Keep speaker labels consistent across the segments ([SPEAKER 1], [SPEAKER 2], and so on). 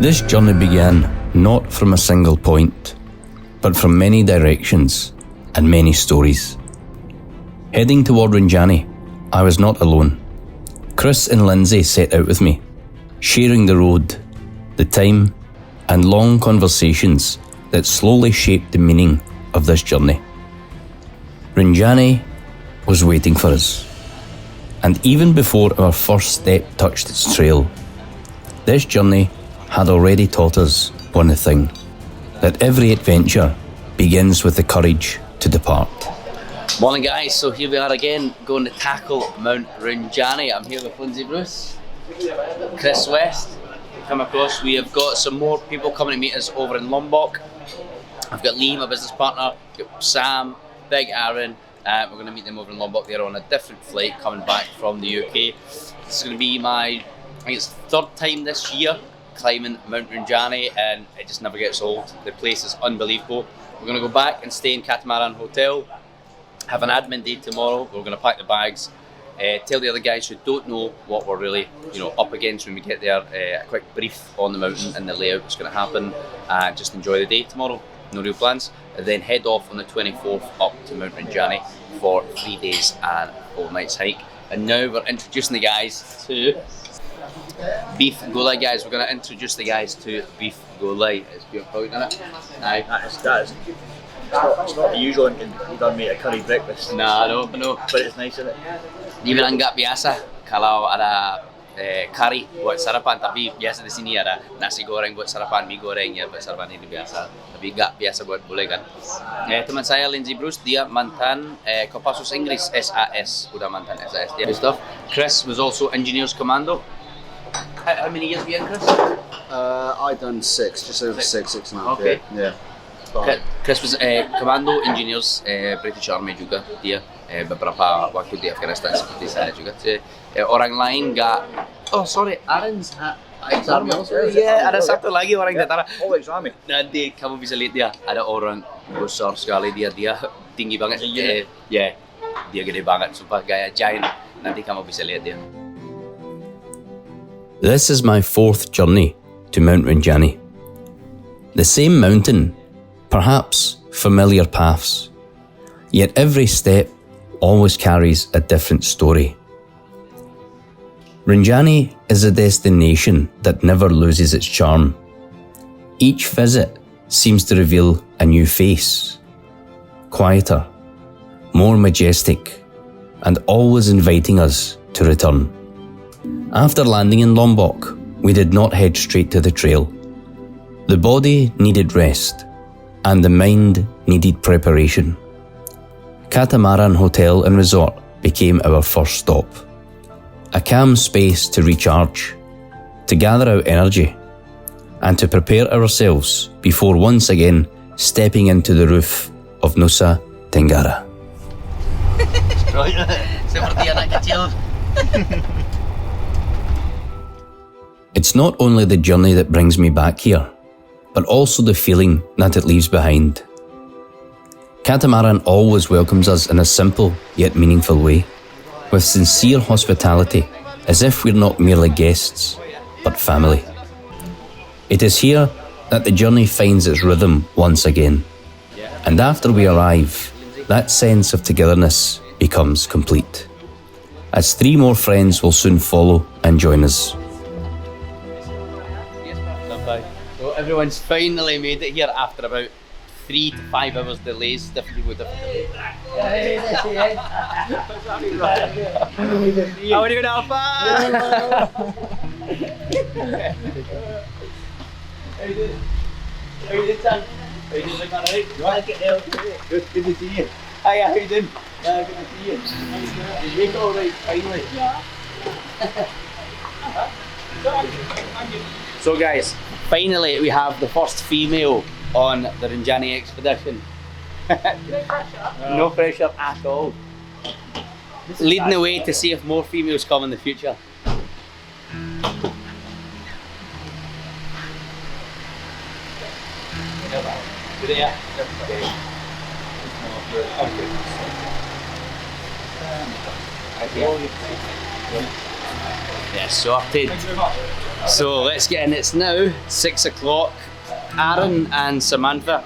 [SPEAKER 1] This journey began not from a single point, but from many directions and many stories. Heading toward Rinjani, I was not alone. Chris and Lindsay set out with me, sharing the road, the time, and long conversations that slowly shaped the meaning of this journey. Rinjani was waiting for us, and even before our first step touched its trail, this journey had already taught us one thing, that every adventure begins with the courage to depart.
[SPEAKER 2] Morning guys, so here we are again, going to tackle Mount Rinjani. I'm here with Lindsay Bruce, Chris West. Come across, we have got some more people coming to meet us over in Lombok. I've got Lee, my business partner, I've got Sam, Big Aaron. We're going to meet them over in Lombok. They're on a different flight coming back from the UK. This is going to be my, I think it's third time this year climbing Mount Rinjani, and it just never gets old. The place is unbelievable. We're going to go back and stay in Catamaran Hotel, have an admin day tomorrow. We're going to pack the bags, tell the other guys who don't know what we're really up against when we get there, a quick brief on the mountain and the layout that's going to happen, and just enjoy the day tomorrow. No real plans. And then head off on the 24th up to Mount Rinjani for 3 days and 4 nights hike. And now we're introducing the guys to Beef Gulai, guys. We're going to introduce the guys to Beef Gulai. It's beautiful, isn't it? Aye.
[SPEAKER 3] That is. It's not the usual in you don't make a curry breakfast.
[SPEAKER 2] Nah, no.
[SPEAKER 3] But it's nice, isn't it?
[SPEAKER 2] Di bilang nggak biasa kalau ada curry buat sarapan, tapi biasa di sini ada nasi goreng buat sarapan, mie goreng ya buat sarapan ini biasa. Tapi nggak biasa buat Bule kan. Teman saya Lindsay Bruce, dia mantan Kopassus Inggris SAS, udah mantan SAS dia stuff. Chris was also engineers commando. How many years have you in, Chris?
[SPEAKER 4] I done just over six and a half.
[SPEAKER 2] Okay.
[SPEAKER 4] Yeah.
[SPEAKER 2] Chris was commando engineers British Army juga dia, beberapa waktu di Afghanistan seperti saya juga. Orang lain nggak. Oh sorry, Aaron's Army also. Yeah, ada satu lagi orang tentara.
[SPEAKER 3] Oh, it's Army.
[SPEAKER 2] Nanti kamu bisa lihat dia, ada orang besar sekali, dia tinggi banget. Yeah, dia gede banget, sumpah gaya giant. Nanti kamu bisa lihat dia.
[SPEAKER 1] This is my fourth journey to Mount Rinjani. The same mountain, perhaps familiar paths, yet every step always carries a different story. Rinjani is a destination that never loses its charm. Each visit seems to reveal a new face, quieter, more majestic, and always inviting us to return. After landing in Lombok, we did not head straight to the trail. The body needed rest, and the mind needed preparation. Catamaran Hotel and Resort became our first stop. A calm space to recharge, to gather our energy, and to prepare ourselves before once again stepping into the roof of Nusa Tenggara.
[SPEAKER 2] Seperti anak kecil.
[SPEAKER 1] It's not only the journey that brings me back here, but also the feeling that it leaves behind. Catamaran always welcomes us in a simple yet meaningful way, with sincere hospitality, as if we're not merely guests, but family. It is here that the journey finds its rhythm once again, and after we arrive, that sense of togetherness becomes complete, as 3 more friends will soon follow and join us.
[SPEAKER 2] So everyone's finally made it here after about 3 to 5 hours delays. Different people with different delays. How are you now, Alpha? How you doing? How you doing, son? How you doing, man? Alright? You want to get there? Good to see you. Hi, how you doing? Good to see you. You make it alright, finally. Yeah. So guys, finally we have the first female on the Rinjani expedition. No pressure. No pressure at all. Leading the way to see if more females come in the future. Yeah, sorted. So let's get in. It's now 6 o'clock. Aaron and Samantha,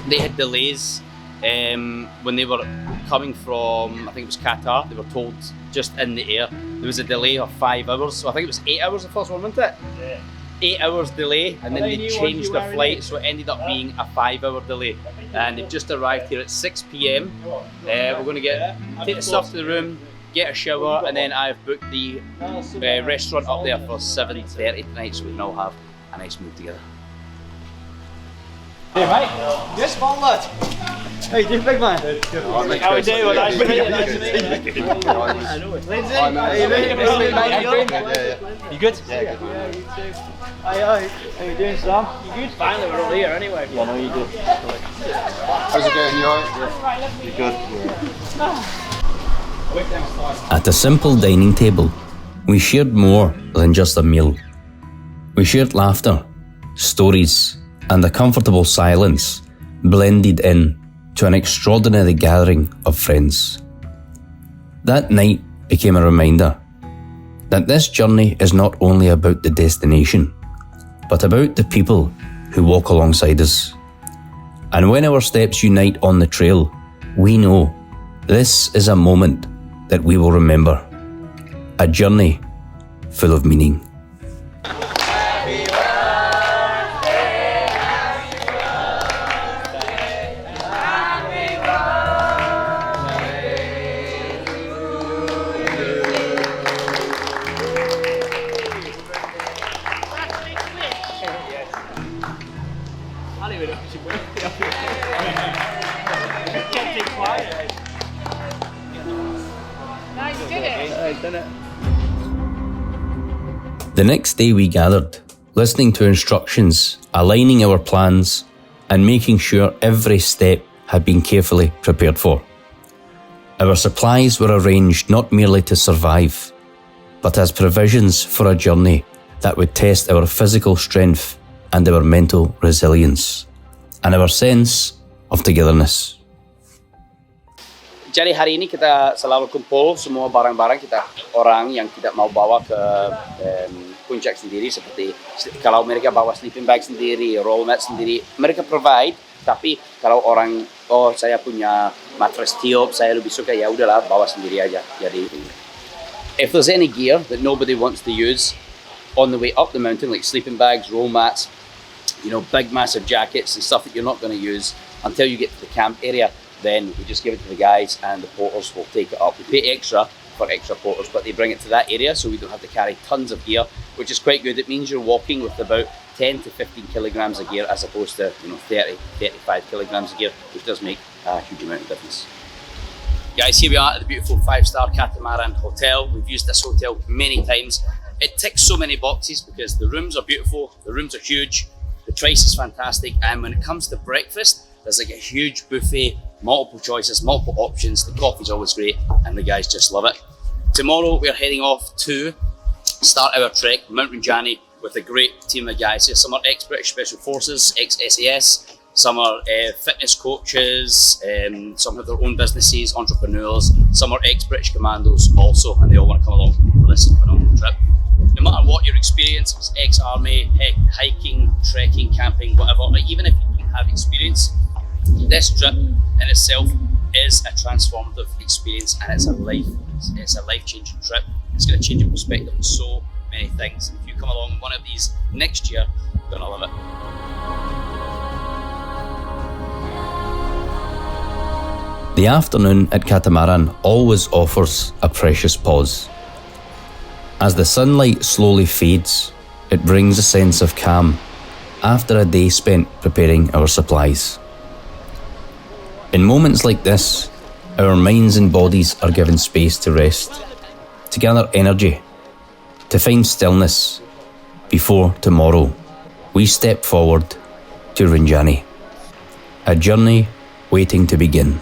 [SPEAKER 2] they had delays when they were coming from, I think it was Qatar. They were told just in the air there was a delay of 5 hours. So I think it was 8 hours the first one, wasn't it?
[SPEAKER 3] Yeah.
[SPEAKER 2] 8 hours delay, and then they changed the flight, so it ended up being a 5-hour delay. And they've just arrived here at 6 p.m. We're going to take the stuff to the room, get a shower, and then I've booked the restaurant up there for 7:30 tonight, so we can all have a nice meal together.
[SPEAKER 5] Hey mate, yes, small lad. How you doing, big man? How we doing? Nice to meet you. Nice to meet you. Lindsay, how you doing? Nice to meet you, mate. How you doing? You good? Yeah, good. Yeah, you too. Hi. How you doing, Sam? You good? Finally, we're all here anyway. Yeah, no, you do.
[SPEAKER 4] How's it going? You alright? You good? Yeah.
[SPEAKER 1] At a simple dining table, we shared more than just a meal. We shared laughter, stories, and a comfortable silence blended in to an extraordinary gathering of friends. That night became a reminder that this journey is not only about the destination, but about the people who walk alongside us. And when our steps unite on the trail, we know this is a moment that we will remember, a journey full of meaning. The next day we gathered, listening to instructions, aligning our plans, and making sure every step had been carefully prepared for. Our supplies were arranged not merely to survive, but as provisions for a journey that would test our physical strength and our mental resilience, and our sense of togetherness.
[SPEAKER 2] Jadi hari ini kita selalu kumpul semua barang-barang kita, orang yang tidak mau bawa ke puncak sendiri, seperti kalau mereka bawa sleeping bag sendiri, roll mat sendiri, mereka provide. Tapi kalau orang, oh saya punya mattress tiup, saya lebih suka, ya udahlah bawa sendiri aja. Jadi if there's any gear that nobody wants to use on the way up the mountain, like sleeping bags, roll mats, you know, big massive jackets and stuff that you're not going to use until you get to the camp area, then we just give it to the guys and the porters will take it up. We pay extra for extra porters, but they bring it to that area so we don't have to carry tons of gear, which is quite good. It means you're walking with about 10 to 15 kilograms of gear as opposed to 30, 35 kilograms of gear, which does make a huge amount of difference. Guys, here we are at the beautiful 5-star Catamaran Hotel. We've used this hotel many times. It ticks so many boxes because the rooms are beautiful, the rooms are huge, the price is fantastic, and when it comes to breakfast, there's like a huge buffet, multiple choices, multiple options. The coffee's always great and the guys just love it. Tomorrow we're heading off to start our trek, Mount Rinjani, with a great team of guys here. Some are ex-British Special Forces, ex-SAS, some are fitness coaches, some have their own businesses, entrepreneurs, some are ex-British commandos also, and they all want to come along for this phenomenal trip. No matter what your experience, it's ex-army, hiking, trekking, camping, whatever, like even if you don't have experience, this trip in itself is a transformative experience, and it's a life-changing trip. It's going to change your perspective on so many things. If you come along on one of these next year, you're going to love it.
[SPEAKER 1] The afternoon at Catamaran always offers a precious pause. As the sunlight slowly fades, it brings a sense of calm after a day spent preparing our supplies. In moments like this, our minds and bodies are given space to rest, to gather energy, to find stillness, before tomorrow we step forward to Rinjani, a journey waiting to begin.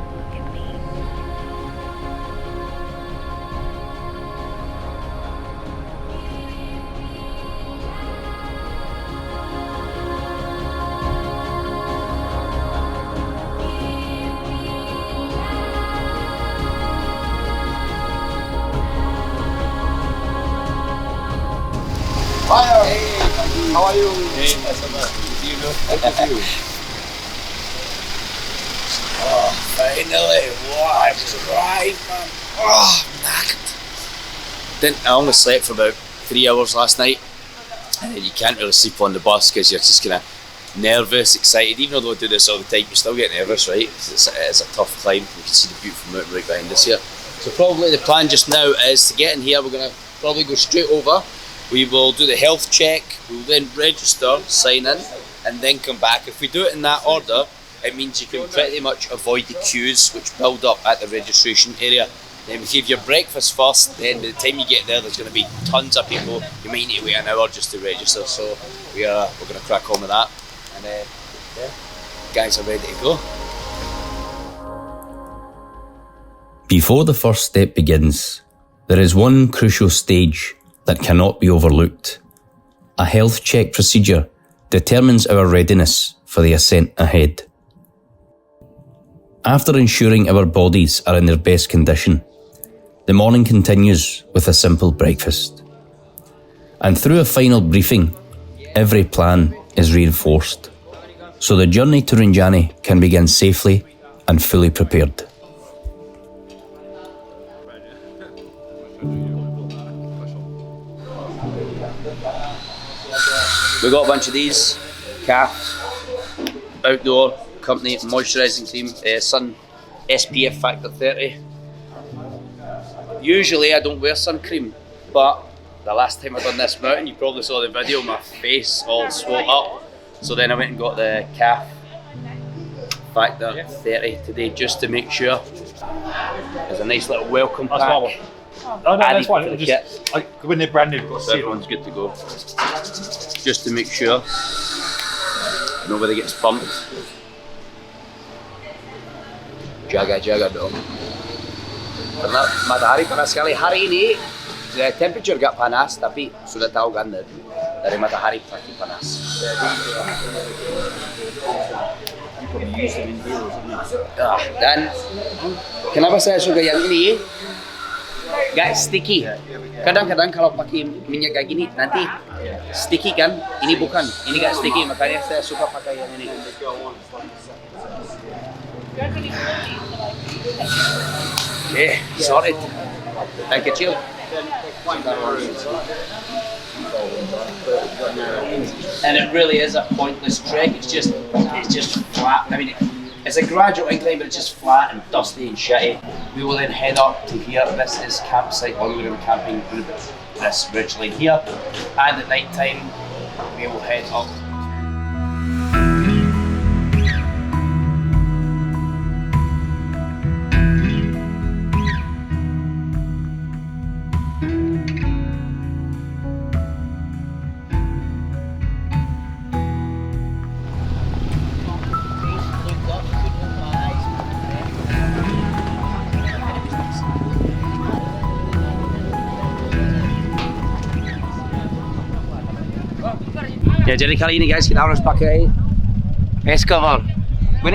[SPEAKER 6] Don't look at me.
[SPEAKER 5] How are you?
[SPEAKER 2] Hey, what's up, man? See you, bro. Good to see you. Oh, finally, what a drive, man. Oh, I'm knackered. I only slept for about 3 hours last night, and then you can't really sleep on the bus because you're just kind of nervous, excited. Even though I do this all the time, you still get nervous, right? It's a tough climb. You can see the beautiful mountain right behind us here. So probably the plan just now is to get in here. We're going to probably go straight over. We will do the health check. We'll then register, sign in, and then come back. If we do it in that order, it means you can pretty much avoid the queues which build up at the registration area. Then we give your breakfast first, then by the time you get there, there's going to be tons of people. You might need to wait an hour just to register, so we're going to crack on with that. And yeah, guys are ready to go.
[SPEAKER 1] Before the first step begins, there is one crucial stage that cannot be overlooked. A health check procedure determines our readiness for the ascent ahead. After ensuring our bodies are in their best condition, the morning continues with a simple breakfast. And through a final briefing, every plan is reinforced, so the journey to Rinjani can begin safely and fully prepared.
[SPEAKER 2] We got a bunch of these, calf, outdoor company moisturising cream, sun SPF factor 30. Usually I don't wear sun cream, but the last time I done this mountain, you probably saw the video, my face all swelled up. So then I went and got the calf factor 30 today just to make sure. There's a nice little welcome pack.
[SPEAKER 5] No, that's fine. When they're brand new, we've got to
[SPEAKER 2] So
[SPEAKER 5] see
[SPEAKER 2] everyone's good to go. Just to make sure nobody gets bumped. Jaga dong. Karena matahari panas sekali hari ini. The temperature gak panas, tapi sudah tahu kan dari matahari pasti panas. Dan kenapa saya suka yang ini? Gak sticky. Kadang-kadang kalau pakai minyak kayak gini nanti sticky kan? Ini bukan, ini gak sticky, makanya saya suka pakai yang ini. Okay, sorted. Dan kecil. And it really is a pointless trek. It's just flat. I mean, it's a gradual incline, but it's just flat and dusty and shitty. We will then head up to here. This is campsite one. We're going to be camping this ridge line here, and at night time we will head up. Ya, jadi kali ini guys kita harus pakai face cover. We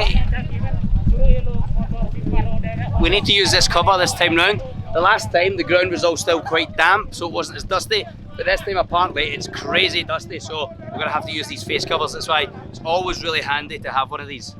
[SPEAKER 2] need to use this cover this time round. The last time the ground was all still quite damp, so it wasn't as dusty. But this time apparently it's crazy dusty, so we're gonna have to use these face covers. That's why it's always really handy to have one of these.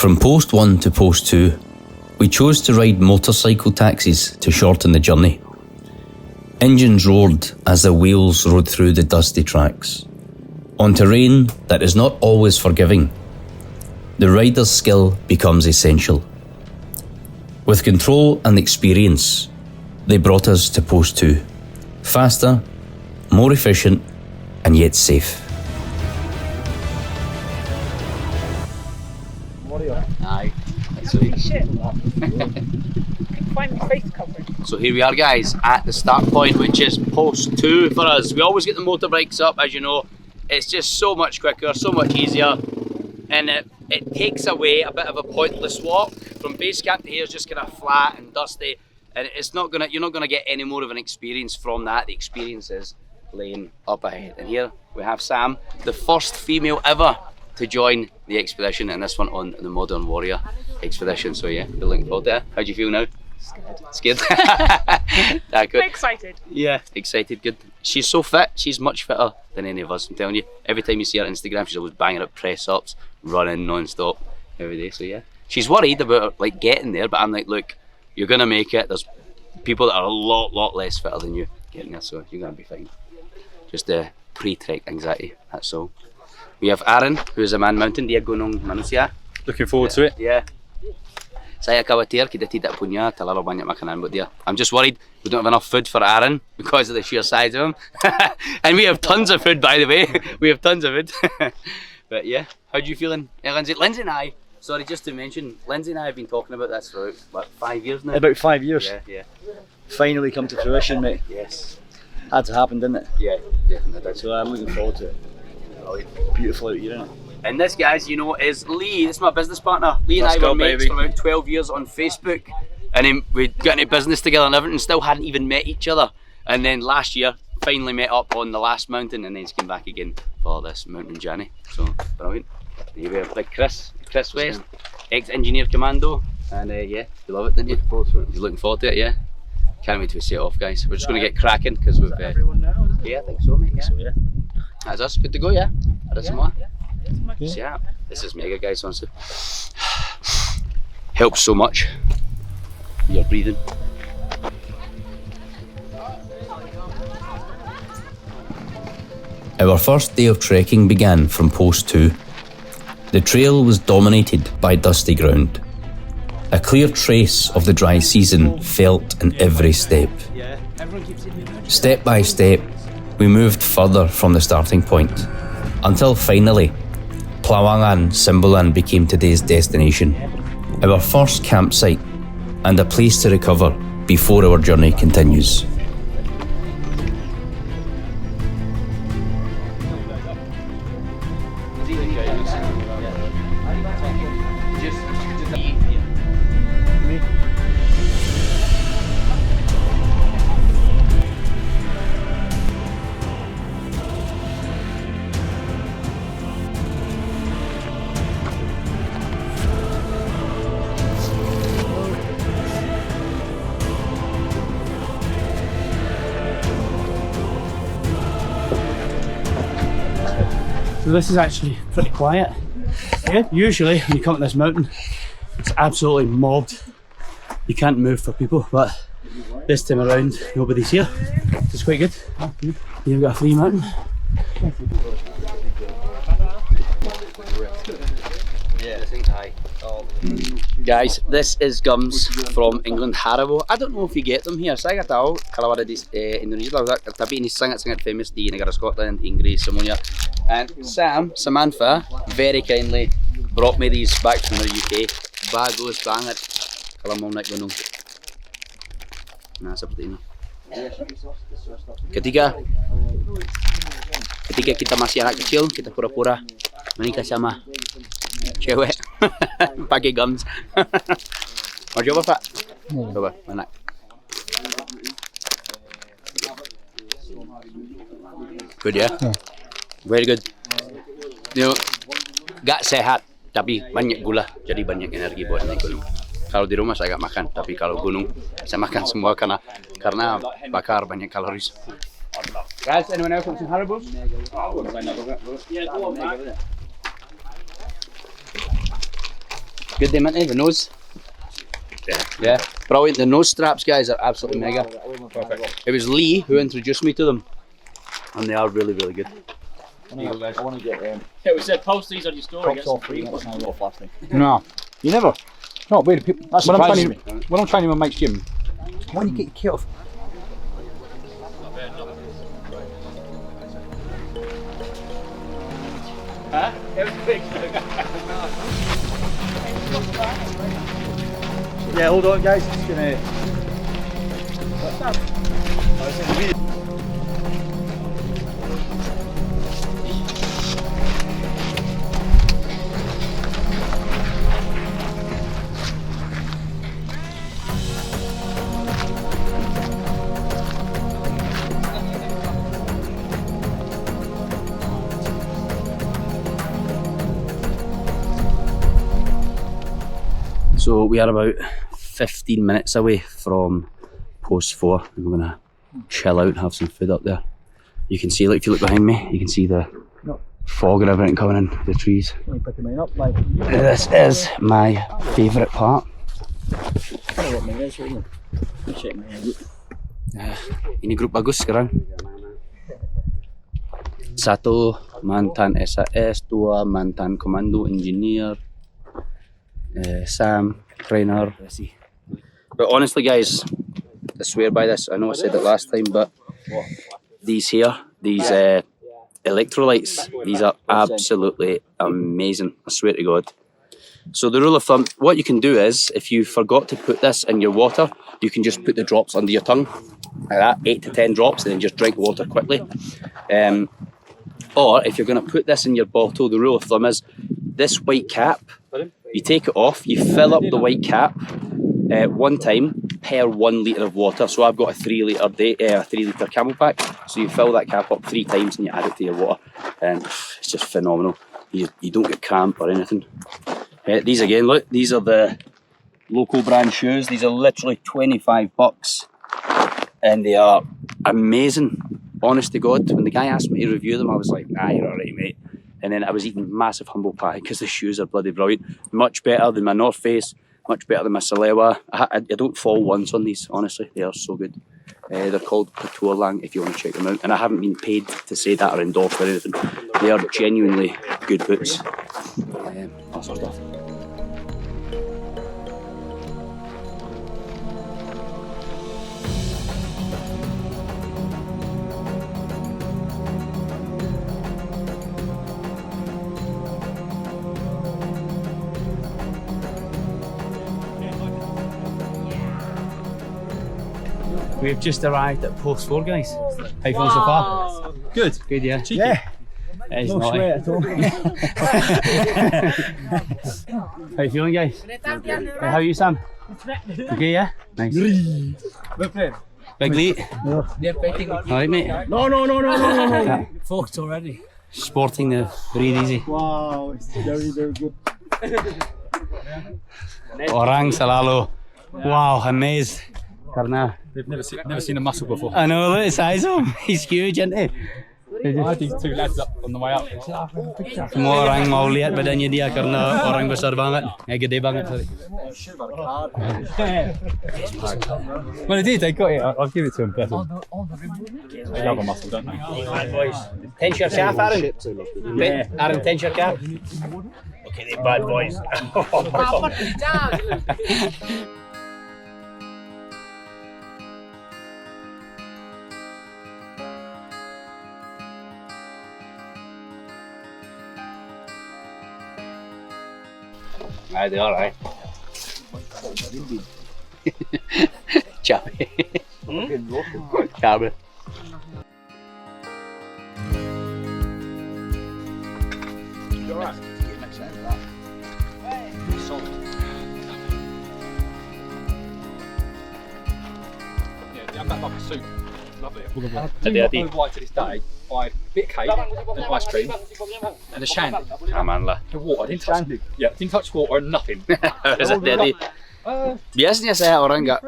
[SPEAKER 1] From post 1 to post 2, we chose to ride motorcycle taxis to shorten the journey. Engines roared as the wheels rode through the dusty tracks. On terrain that is not always forgiving, the rider's skill becomes essential. With control and experience, they brought us to post 2. Faster, more efficient, and yet safe.
[SPEAKER 3] Warrior.
[SPEAKER 2] Aye. That's sweet.
[SPEAKER 6] Shit. Find my face covering.
[SPEAKER 2] So here we are, guys, at the start point, which is post 2 for us. We always get the motorbikes up, as you know. It's just so much quicker, so much easier, and it takes away a bit of a pointless walk. From base camp to here is just kind of flat and dusty, and you're not gonna get any more of an experience from that. The experience is laying up ahead. And here we have Sam, the first female ever to join the expedition, and this one on the Modern Warrior expedition. So yeah, we're looking forward to it. How do you feel now? Scared. Good.
[SPEAKER 6] I'm excited.
[SPEAKER 2] Yeah, excited, good. She's so fit, she's much fitter than any of us, I'm telling you. Every time you see her on Instagram, she's always banging out press-ups, running non-stop every day, so yeah. She's worried about like getting there, but I'm like, look, you're gonna make it. There's people that are a lot less fitter than you getting there, so you're gonna be fine. Just pre-trek anxiety, that's all. We have Aaron, who is a man mountain, dia gunung manusia.
[SPEAKER 5] Looking forward to it.
[SPEAKER 2] Yeah. Saya khawatir kita tidak punya terlalu banyak makanan buat dia. I'm just worried we don't have enough food for Aaron because of the sheer size of him. And we have tons of food, by the way. We have tons of it. But yeah, how do you feeling, Lindsay? Lindsay and I, sorry, just to mention, Lindsay and I have been talking about this for about 5 years now.
[SPEAKER 3] About 5 years.
[SPEAKER 2] Yeah.
[SPEAKER 3] Finally come to fruition, mate.
[SPEAKER 2] Yes.
[SPEAKER 3] Had to happen, didn't it?
[SPEAKER 2] Yeah, definitely did.
[SPEAKER 3] So I'm looking forward to it. Beautiful out here, isn't it?
[SPEAKER 2] And this, guys, you know, is Lee. This is my business partner. Lee and
[SPEAKER 5] Let's
[SPEAKER 2] I
[SPEAKER 5] go,
[SPEAKER 2] were mates
[SPEAKER 5] baby.
[SPEAKER 2] for about 12 years on Facebook. And then we got into business together and everything, still hadn't even met each other. And then last year, finally met up on the last mountain, and then came back again for this mountain journey. So, brilliant. Here we have big Chris West, ex-engineer commando. And yeah, you love it, didn't you? You're looking forward to it, yeah? Can't wait to set off, guys. We're just going to get cracking because we've... yeah, I think so, mate. Yeah.
[SPEAKER 3] So yeah.
[SPEAKER 2] That's us, good to go, yeah? Ada semua? Yeah, this is mega, guys, honestly. Helps so much. You're breathing.
[SPEAKER 1] Our first day of trekking began from post 2. The trail was dominated by dusty ground. A clear trace of the dry season felt in every step. Step by step, we moved further from the starting point, until finally, Plawangan Simbolan became today's destination, our first campsite and a place to recover before our journey continues.
[SPEAKER 7] So this is actually pretty quiet. Yeah. Usually when you come up this mountain, it's absolutely mobbed. You can't move for people, but this time around, nobody's here. It's quite good. You've got a free mountain.
[SPEAKER 2] Guys, this is gums from England, Haribo. I don't know if you get them here. Saya tahu kalau ada di Indonesia, tapi ini sangat-sangat famous di negara Scotland, Inggris, semuanya. And Samantha, very kindly brought me these back from the UK. Bagus banget kalau mau naik gunung. Nah, seperti ini. Ketika kita masih anak kecil, kita pura-pura menikah sama cewek pakai gums. Mau coba, Pak? Coba, mana? Good ya? Very good. You know, gak sehat, tapi banyak gula, jadi banyak energi buat naik gunung. Kalau di rumah saya gak makan, tapi kalau gunung saya makan semua karena bakar banyak kalori. Guys, anyone else want some Haribos? Good, they meant the nose. Yeah, brilliant. The nose straps, guys, are absolutely mega. Perfect. It was Lee who introduced me to them, and they are really, really good.
[SPEAKER 3] I want to get
[SPEAKER 7] Yeah, we said post these on your story.
[SPEAKER 3] props off for you. That's not a lot of plastic.
[SPEAKER 5] No, you never. It's not weird. People,
[SPEAKER 3] That
[SPEAKER 5] when I'm
[SPEAKER 3] surprises
[SPEAKER 5] training, when I'm training with my mate's gym, why do you get your kit off?
[SPEAKER 7] Huh?
[SPEAKER 5] Yeah, hold on guys, just gonna...
[SPEAKER 1] So we are about 15 minutes away from post 4 and we're gonna chill out and have some food up there. You can see, like, if you look behind me, you can see the fog and everything coming in the trees. This is my favourite part. Ini grup bagus sekarang. Satu mantan SAS, dua mantan komando engineer, Sam, trainer. But honestly guys, I swear by this, I know I said it last time, but these here, these electrolytes, these are absolutely amazing, I swear to God. So the rule of thumb, what you can do is, if you forgot to put this in your water, you can just put the drops under your tongue, like that, 8 to 10 drops, and then just drink water quickly. Or if you're going to put this in your bottle, the rule of thumb is, this white cap, you take it off, you fill up the white cap one time per 1 litre of water. So I've got a 3 litre camel pack, so you fill that cap up 3 times and you add it to your water, and it's just phenomenal. You don't get cramp or anything. These again, look, these are the local brand shoes. These are literally 25 bucks and they are amazing. Honest to God, when the guy asked me to review them, I was like, nah, you're alright, mate. And then I was eating massive humble pie because the shoes are bloody brilliant. Much better than my North Face, much better than my Salewa. I don't fall once on these, honestly. They are so good. They're called Bolang if you want to check them out. And I haven't been paid to say that or endorsed or anything. They are genuinely good boots. That sort of stuff.
[SPEAKER 7] We've just arrived at post 4, guys. How you feeling so far? Good. Good, yeah. Cheeky. Yeah. It is
[SPEAKER 5] No
[SPEAKER 7] naughty.
[SPEAKER 5] sweat at all.
[SPEAKER 7] How you feeling, guys? How are you, Sam? Okay, yeah? Nice. Big lead? Alright, mate?
[SPEAKER 5] No.
[SPEAKER 7] Fourth already. Sporting the breathe easy.
[SPEAKER 5] Wow, it's very good.
[SPEAKER 7] Orang selalu. Wow, amazed. Karena
[SPEAKER 6] They've never seen a muscle before.
[SPEAKER 7] I know, look at the size of him. He's huge, isn't he?
[SPEAKER 6] I had these 2 lads up on the way up.
[SPEAKER 7] Semua orang mau lihat badannya dia karena orang besar banget. Gede banget, sorry.
[SPEAKER 6] Well, they did. They got it. I'll give it to them. They love a muscle, don't they?
[SPEAKER 7] Bad boys. Tense your calf, Aaron. Yeah. Aaron, tense your calf. Okay, they bad boys. Aye, they are, right? Chubby. Chubby.
[SPEAKER 3] You're right. You mix it in that. Salt.
[SPEAKER 6] Yeah, they have that like a soup. Lovely. I do like to this day. I had a bit of cake and ice cream and a shandy.
[SPEAKER 1] Aman lah.
[SPEAKER 6] The water, didn't touch water and nothing.
[SPEAKER 1] Jadi biasanya saya orang nggak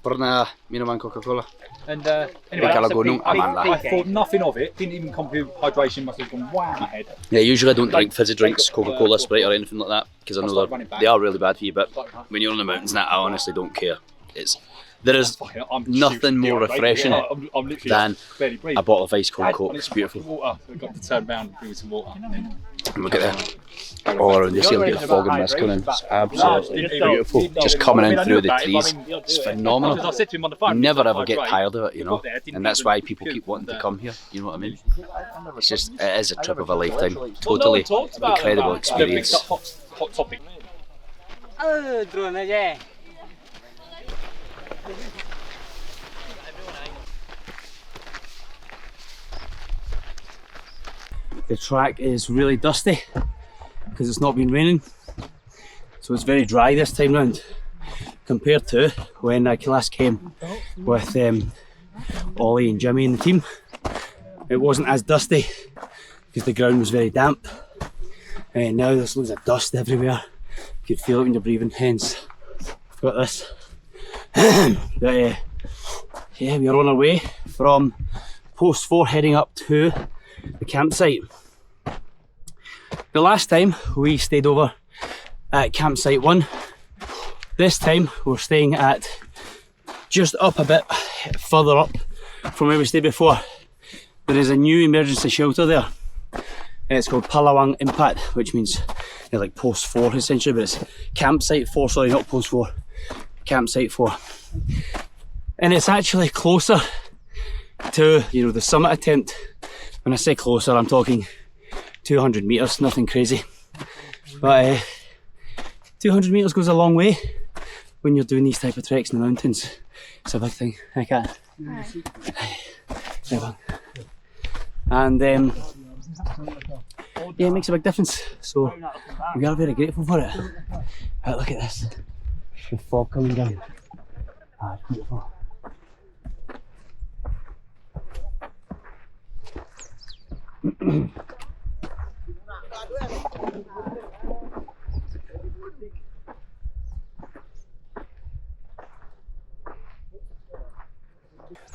[SPEAKER 1] pernah minuman Coca-Cola.
[SPEAKER 6] And anyway,
[SPEAKER 1] Kalau gunung aman lah.
[SPEAKER 6] I thought nothing of it. Didn't even compute hydration. Must have gone wow in my head.
[SPEAKER 1] Yeah, usually I don't drink fizzy drinks, Coca-Cola, Sprite or anything like that because I know they are really bad for you, but when you're on the mountains now, I honestly don't care. There is nothing more refreshing than a bottle of ice cold Coke. It's beautiful.
[SPEAKER 6] Water. I got to turn around and bring some water. And
[SPEAKER 1] look at that. All around you see a bit of fog and mist coming in. It's absolutely beautiful. Just coming in through the trees. It's phenomenal. You never ever get tired of it, you know. And that's why people keep wanting to come here. You know what I mean? It's just, it is a trip of a lifetime. Totally incredible experience.
[SPEAKER 6] Hot topic.
[SPEAKER 5] drone aja.
[SPEAKER 7] The track is really dusty because it's not been raining, so it's very dry this time round compared to when I last came with Ollie and Jimmy and the team. It wasn't as dusty because the ground was very damp, and now there's loads of dust everywhere. You can feel it when you're breathing, hence I've got this. But yeah, we are on our way from post 4 heading up to the campsite. The last time we stayed over at campsite 1. This time we're staying at just up a bit further up from where we stayed before. There is a new emergency shelter there. It's called Palawang Impact, which means like post 4 essentially, but it's campsite 4, sorry, not post 4, campsite 4. And it's actually closer to, you know, the summit attempt. When I say closer, I'm talking 200 metres, nothing crazy. But 200 metres goes a long way when you're doing these type of treks in the mountains. It's a big thing. I can't. And yeah, it makes a big difference. So we are very grateful for it. Right, look at this. The fog coming down. Ah, it's beautiful.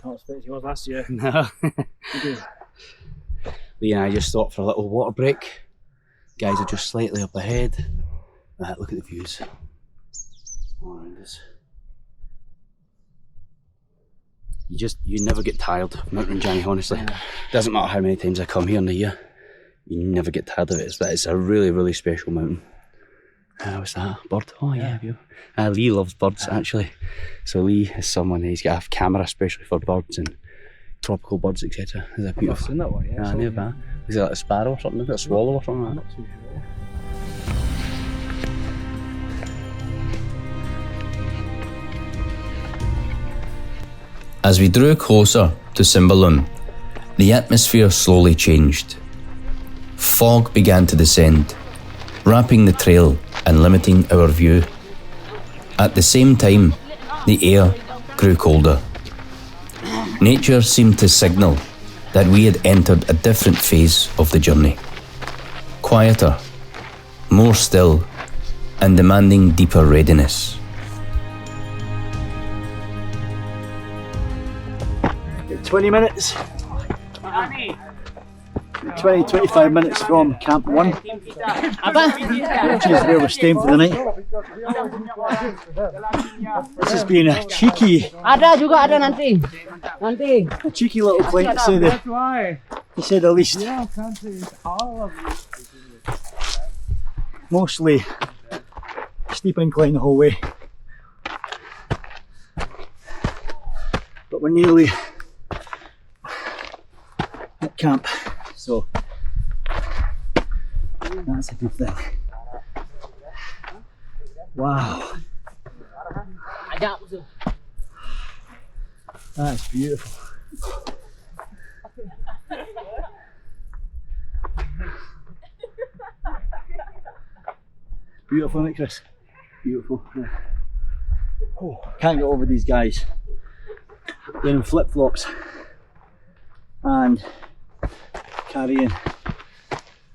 [SPEAKER 5] Not as fit as he was last year.
[SPEAKER 7] No. Lee and I just stopped for a little water break. Guys are just slightly up ahead. Look at the views all around us. You never get tired of Mount Rinjani, honestly. Doesn't matter how many times I come here in the year, you never get tired of it. It's a really, really special mountain. What's that? Bird? Oh yeah, Lee loves birds actually. So Lee is someone, he's got a camera especially for birds and tropical birds, etc. Is that beautiful?
[SPEAKER 5] I've seen that one, yeah.
[SPEAKER 7] Near that. Is it like a sparrow or something? Is it a swallow or something like that?
[SPEAKER 5] Not too sure.
[SPEAKER 1] As we drew closer to Simbalun, the atmosphere slowly changed. Fog began to descend, wrapping the trail and limiting our view. At the same time, the air grew colder. Nature seemed to signal that we had entered a different phase of the journey. Quieter, more still, and demanding deeper readiness.
[SPEAKER 4] 20 minutes. 25 minutes from Camp 1, which is where we're staying for the night. This has been a cheeky little climb to say the least. Mostly steep incline the whole way, but we're nearly at camp, so that's a good thing. Wow, that's beautiful. Beautiful, isn't it, Chris? Beautiful. Yeah. Oh, can't get over these guys. They're in flip-flops and carrying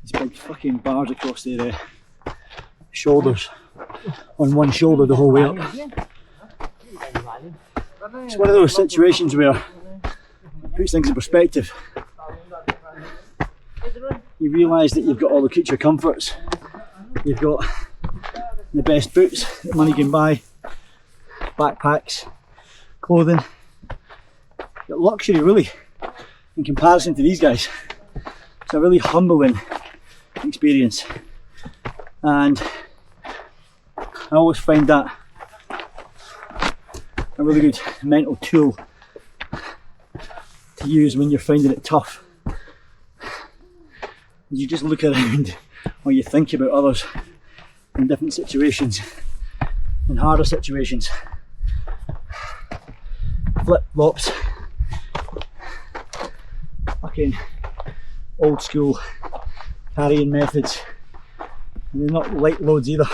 [SPEAKER 4] these big fucking bars across their shoulders, on one shoulder the whole way up. It's one of those situations where it puts things in perspective. You realise that you've got all the creature comforts, you've got the best boots that money can buy, backpacks, clothing, got luxury really in comparison to these guys. It's a really humbling experience, and I always find that a really good mental tool to use when you're finding it tough. You just look around or you think about others in different situations in harder situations. Flip-flops, fucking old school carrying methods, and they're not light loads either.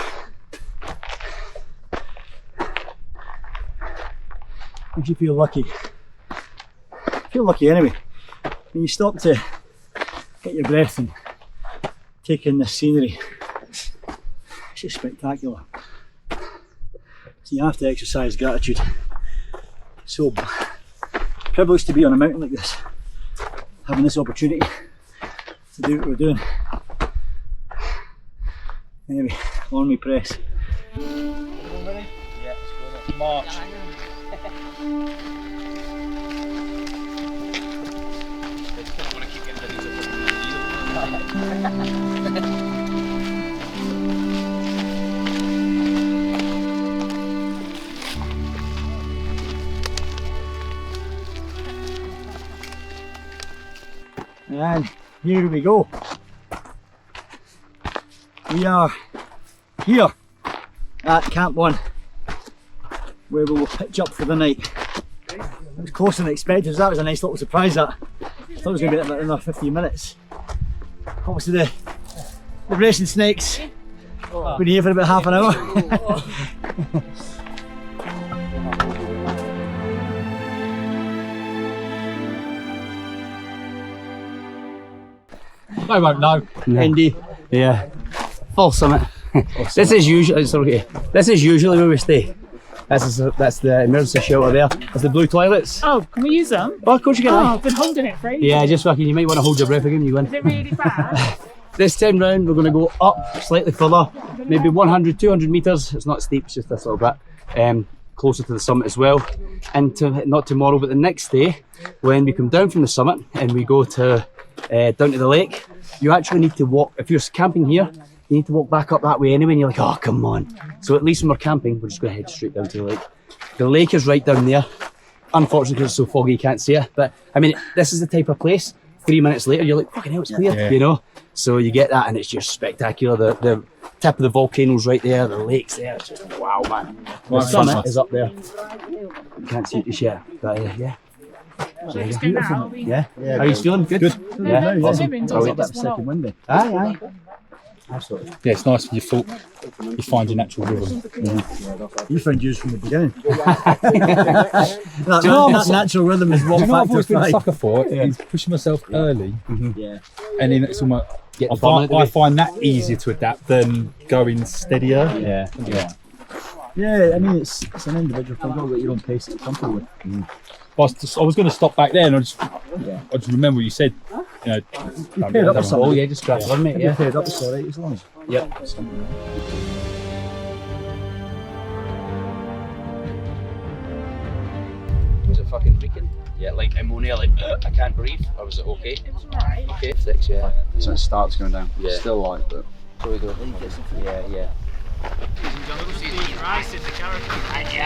[SPEAKER 4] Makes you feel lucky. Feel lucky anyway. When you stop to get your breath and take in the scenery, it's just spectacular. So you have to exercise gratitude. So privileged to be on a mountain like this, having this opportunity to do what we're doing. Anyway, on we press.
[SPEAKER 3] Yeah, let's go. March.
[SPEAKER 4] And here we go. We are here at Camp 1, where we will pitch up for the night. It was closer than expected, so that was a nice little surprise. That I thought it was going to be about another 15 minutes. Obviously the racing snakes been here for about half an hour.
[SPEAKER 6] They won't know.
[SPEAKER 4] Indy.
[SPEAKER 7] Yeah. Full summit. This is usually, it's okay. This is usually where we stay. That's the emergency shelter there. That's the blue toilets.
[SPEAKER 8] Oh, can we use them?
[SPEAKER 7] Oh, of course you can.
[SPEAKER 8] Oh, I've been holding it for ages.
[SPEAKER 7] Yeah, just fucking, you might want to hold your breath again, you win.
[SPEAKER 8] Is it really bad?
[SPEAKER 7] This time round we're going to go up slightly further, maybe 100, 200 metres. It's not steep, it's just this little bit. Closer to the summit as well. And not tomorrow, but the next day, when we come down from the summit and we go to down to the lake, you actually need to walk. If you're camping here, you need to walk back up that way anyway, and you're like, oh, come on. So at least when we're camping, we're just going to head straight down to the lake. The lake is right down there. Unfortunately, because it's so foggy, you can't see it. But I mean, this is the type of place, 3 minutes later, you're like, fucking hell, it's clear, you know? So you get that, and it's just spectacular. The tip of the volcano's right there, the lake's there. It's just, wow, man. The summit is up there. You can't see it just yet, but yeah. So,
[SPEAKER 8] Let's go now.
[SPEAKER 7] Yeah. How are you feeling? Good? Yeah.
[SPEAKER 8] Awesome.
[SPEAKER 4] Second windy.
[SPEAKER 7] Aye. Absolutely.
[SPEAKER 6] Yeah, it's nice when you find your natural rhythm.
[SPEAKER 4] You found yours from the beginning. that natural rhythm is
[SPEAKER 6] Do
[SPEAKER 4] one
[SPEAKER 6] you know what I've always
[SPEAKER 4] factor
[SPEAKER 6] been a
[SPEAKER 4] 5.
[SPEAKER 6] sucker for? Is pushing myself early.
[SPEAKER 4] Yeah.
[SPEAKER 6] And then it's almost,
[SPEAKER 7] Get the fun out of
[SPEAKER 6] I
[SPEAKER 7] it.
[SPEAKER 6] find that easier to adapt than going steadier.
[SPEAKER 7] Yeah.
[SPEAKER 4] Yeah, I mean it's an individual thing. You've got to get your own pace that you're comfortable with.
[SPEAKER 6] I was going to stop back there, and I just remember what you said. You know,
[SPEAKER 4] paired up with
[SPEAKER 7] Oh
[SPEAKER 4] somebody.
[SPEAKER 7] yeah, just crack on, mate.
[SPEAKER 4] If
[SPEAKER 7] Yeah.
[SPEAKER 4] you're paired up, it's alright as long as.
[SPEAKER 7] Yep. Was it fucking freaking? Yeah, like ammonia, like I can't breathe, or was it okay?
[SPEAKER 8] It was alright.
[SPEAKER 7] Okay, 6, yeah.
[SPEAKER 9] So it starts going down.
[SPEAKER 7] Yeah.
[SPEAKER 9] Still light, but
[SPEAKER 7] So we go. Yeah.
[SPEAKER 2] Yeah,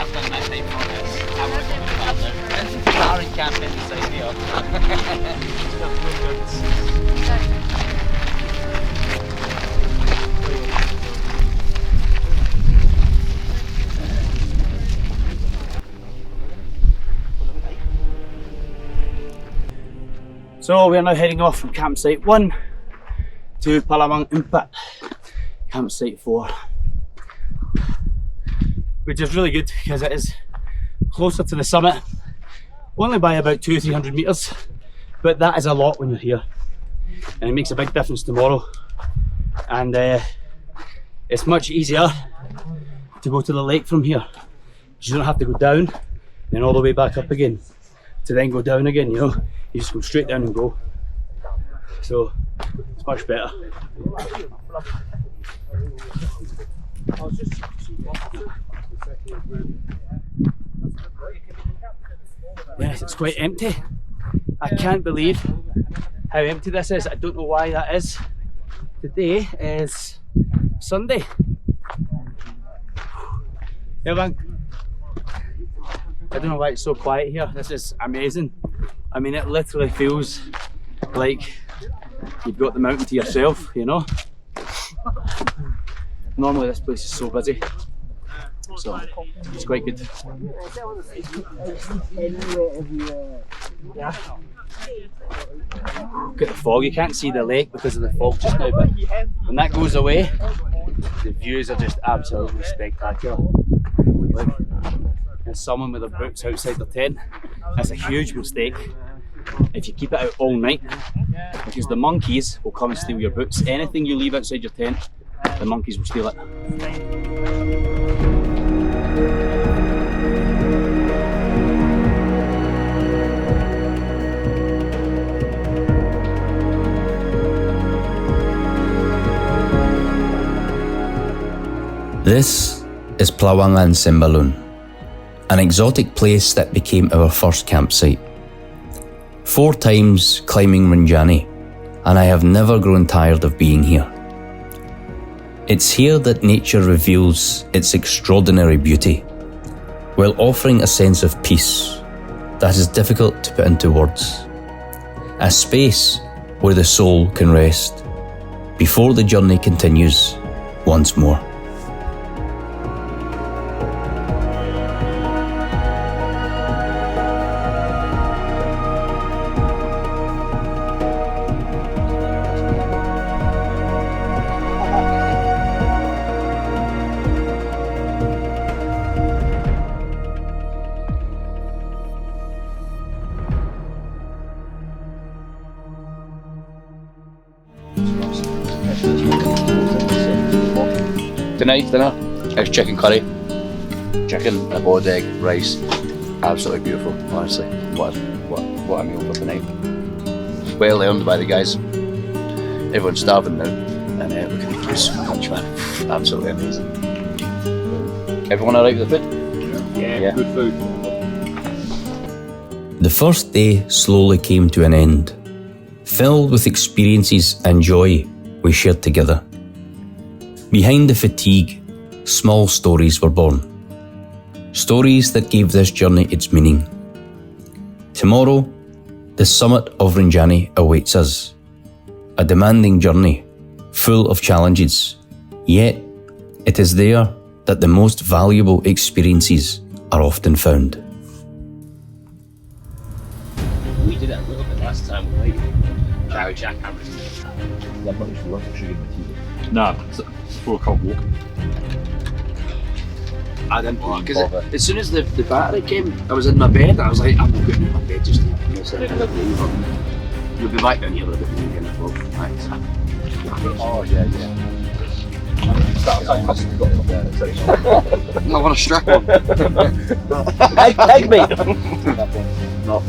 [SPEAKER 2] I've done that type of this. I want to go further. Darren can't fit inside here.
[SPEAKER 7] So we are now heading off from campsite 1 to Palamang Impact, campsite 4. Which is really good because it is closer to the summit, only by about 200-300 metres, but that is a lot when you're here, and it makes a big difference tomorrow. And it's much easier to go to the lake from here. You don't have to go down and all the way back up again to then go down again, you know. You just go straight down and go. So it's much better. Yes, it's quite empty. I can't believe how empty this is. I don't know why that is. Today is Sunday. Yeah, man. I don't know why it's so quiet here. This is amazing. I mean, it literally feels like you've got the mountain to yourself, you know? Normally this place is so busy. So it's quite good. Look at the fog. You can't see the lake because of the fog just now, but when that goes away, the views are just absolutely spectacular. Look, there's someone with their boots outside their tent. That's a huge mistake if you keep it out all night, because the monkeys will come and steal your boots. Anything you leave outside your tent, the monkeys will steal it.
[SPEAKER 1] This is Plawangan Sembalun, an exotic place that became our first campsite. 4 times climbing Rinjani, and I have never grown tired of being here. It's here that nature reveals its extraordinary beauty, while offering a sense of peace that is difficult to put into words. A space where the soul can rest before the journey continues once more.
[SPEAKER 2] Tonight's dinner is chicken curry, chicken, a boiled egg, rice. Absolutely beautiful, honestly. What a meal for tonight. Well earned by the guys. Everyone's starving now, and look at the views. Lunch, man. Absolutely amazing. Everyone alright with the food? Yeah, good food.
[SPEAKER 1] The first day slowly came to an end, filled with experiences and joy we shared together. Behind the fatigue, small stories were born. Stories that gave this journey its meaning. Tomorrow, the summit of Rinjani awaits us. A demanding journey, full of challenges. Yet, it is there that the most valuable experiences are often found.
[SPEAKER 2] We did it a little bit last time, right? Jackhammer.
[SPEAKER 6] No, it's for a cold walk.
[SPEAKER 2] I didn't because as soon as the battery came, I was in my bed. I was like, I'm not getting in my bed just to You'll be back down here a bit when you get in the vlog. Right.
[SPEAKER 3] Oh yeah.
[SPEAKER 2] I want a strap on.
[SPEAKER 3] Egg meat. No.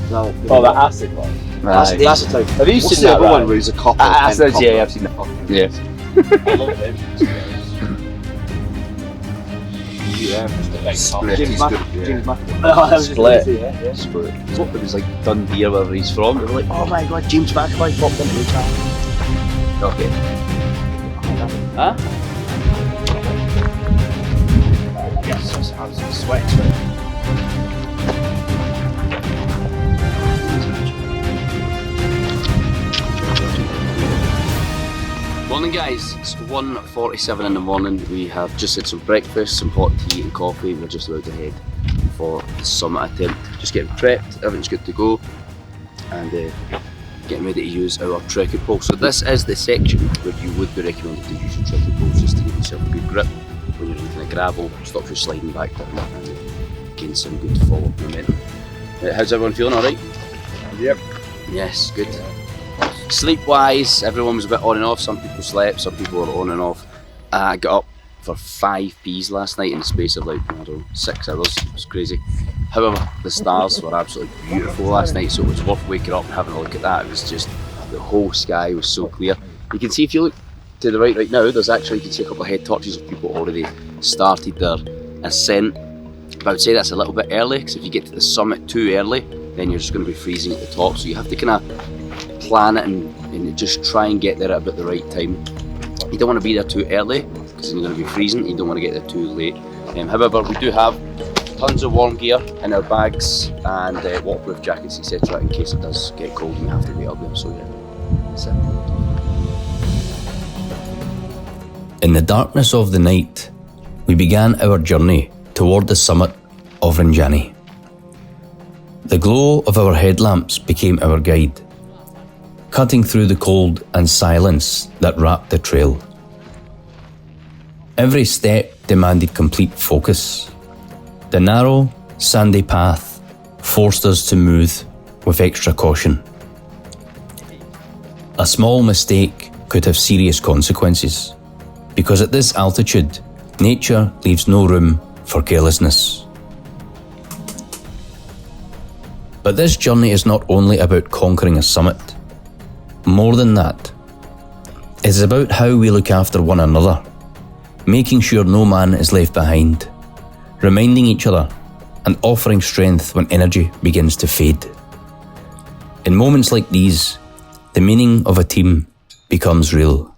[SPEAKER 3] Oh, that acid one. That's the acid type. Have you seen the other one where he's a copper? Acid, yeah, I've seen that.
[SPEAKER 2] Yeah.
[SPEAKER 3] I love it.
[SPEAKER 2] Split.
[SPEAKER 3] James Mac.
[SPEAKER 2] Split. Split. It was like Dundee, wherever he's from. They were like, oh my god, James McAvoy popped into the channel. Okay. Huh?
[SPEAKER 3] Yes, I'm sweat.
[SPEAKER 2] Morning guys, it's 1:47 in the morning. We have just had some breakfast, some hot tea and coffee. We're just about to head for the summit attempt. Just getting prepped, everything's good to go, and getting ready to use our trekking pole. So this is the section where you would be recommended to use your trekking poles just to give yourself a good grip when you're in kind of gravel, stop you sliding back down and gain some good forward momentum. How's everyone feeling, alright?
[SPEAKER 3] Yep.
[SPEAKER 2] Yes, good. Sleep wise, everyone was a bit on and off. Some people slept, some people were on and off. I got up for 5 Ps last night in the space of like, I don't know, 6 hours. It was crazy. However, the stars were absolutely beautiful last night, so it was worth waking up and having a look at that. It was just, the whole sky was so clear. You can see, if you look to the right now, there's actually, you can see a couple of head torches of people already started their ascent. But I would say that's a little bit early, because if you get to the summit too early, then you're just going to be freezing at the top. So you have to kind of plan it and just try and get there at about the right time. You don't want to be there too early, because then you're going to be freezing. You don't want to get there too late. However, we do have tons of warm gear in our bags and waterproof jackets, etc., in case it does get cold and we have to wait up there. So yeah, that's it.
[SPEAKER 1] In the darkness of the night, we began our journey toward the summit of Rinjani. The glow of our headlamps became our guide, cutting through the cold and silence that wrapped the trail. Every step demanded complete focus. The narrow, sandy path forced us to move with extra caution. A small mistake could have serious consequences, because at this altitude, nature leaves no room for carelessness. But this journey is not only about conquering a summit. More than that, it is about how we look after one another, making sure no man is left behind, reminding each other and offering strength when energy begins to fade. In moments like these, the meaning of a team becomes real.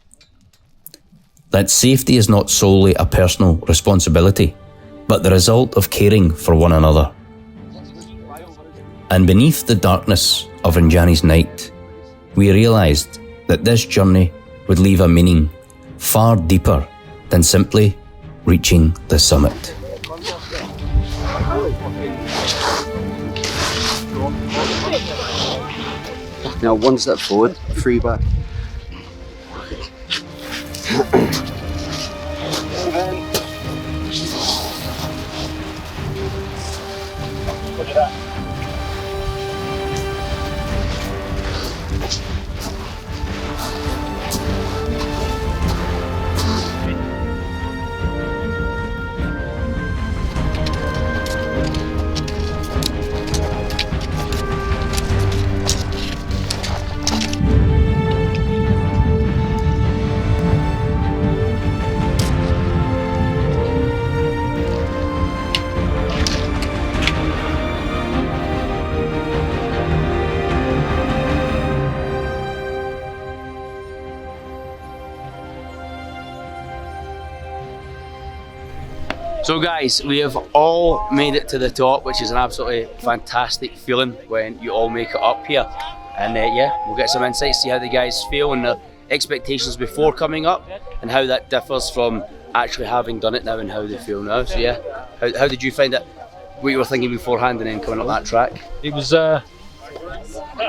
[SPEAKER 1] That safety is not solely a personal responsibility, but the result of caring for one another. And beneath the darkness of Rinjani's night, we realised that this journey would leave a meaning far deeper than simply reaching the summit.
[SPEAKER 3] Now 1 step forward, 3 back.
[SPEAKER 2] So guys, we have all made it to the top, which is an absolutely fantastic feeling when you all make it up here. And yeah, we'll get some insights, see how the guys feel and their expectations before coming up and how that differs from actually having done it now and how they feel now. So yeah, how did you find it? What you were thinking beforehand and then coming up that track?
[SPEAKER 6] It was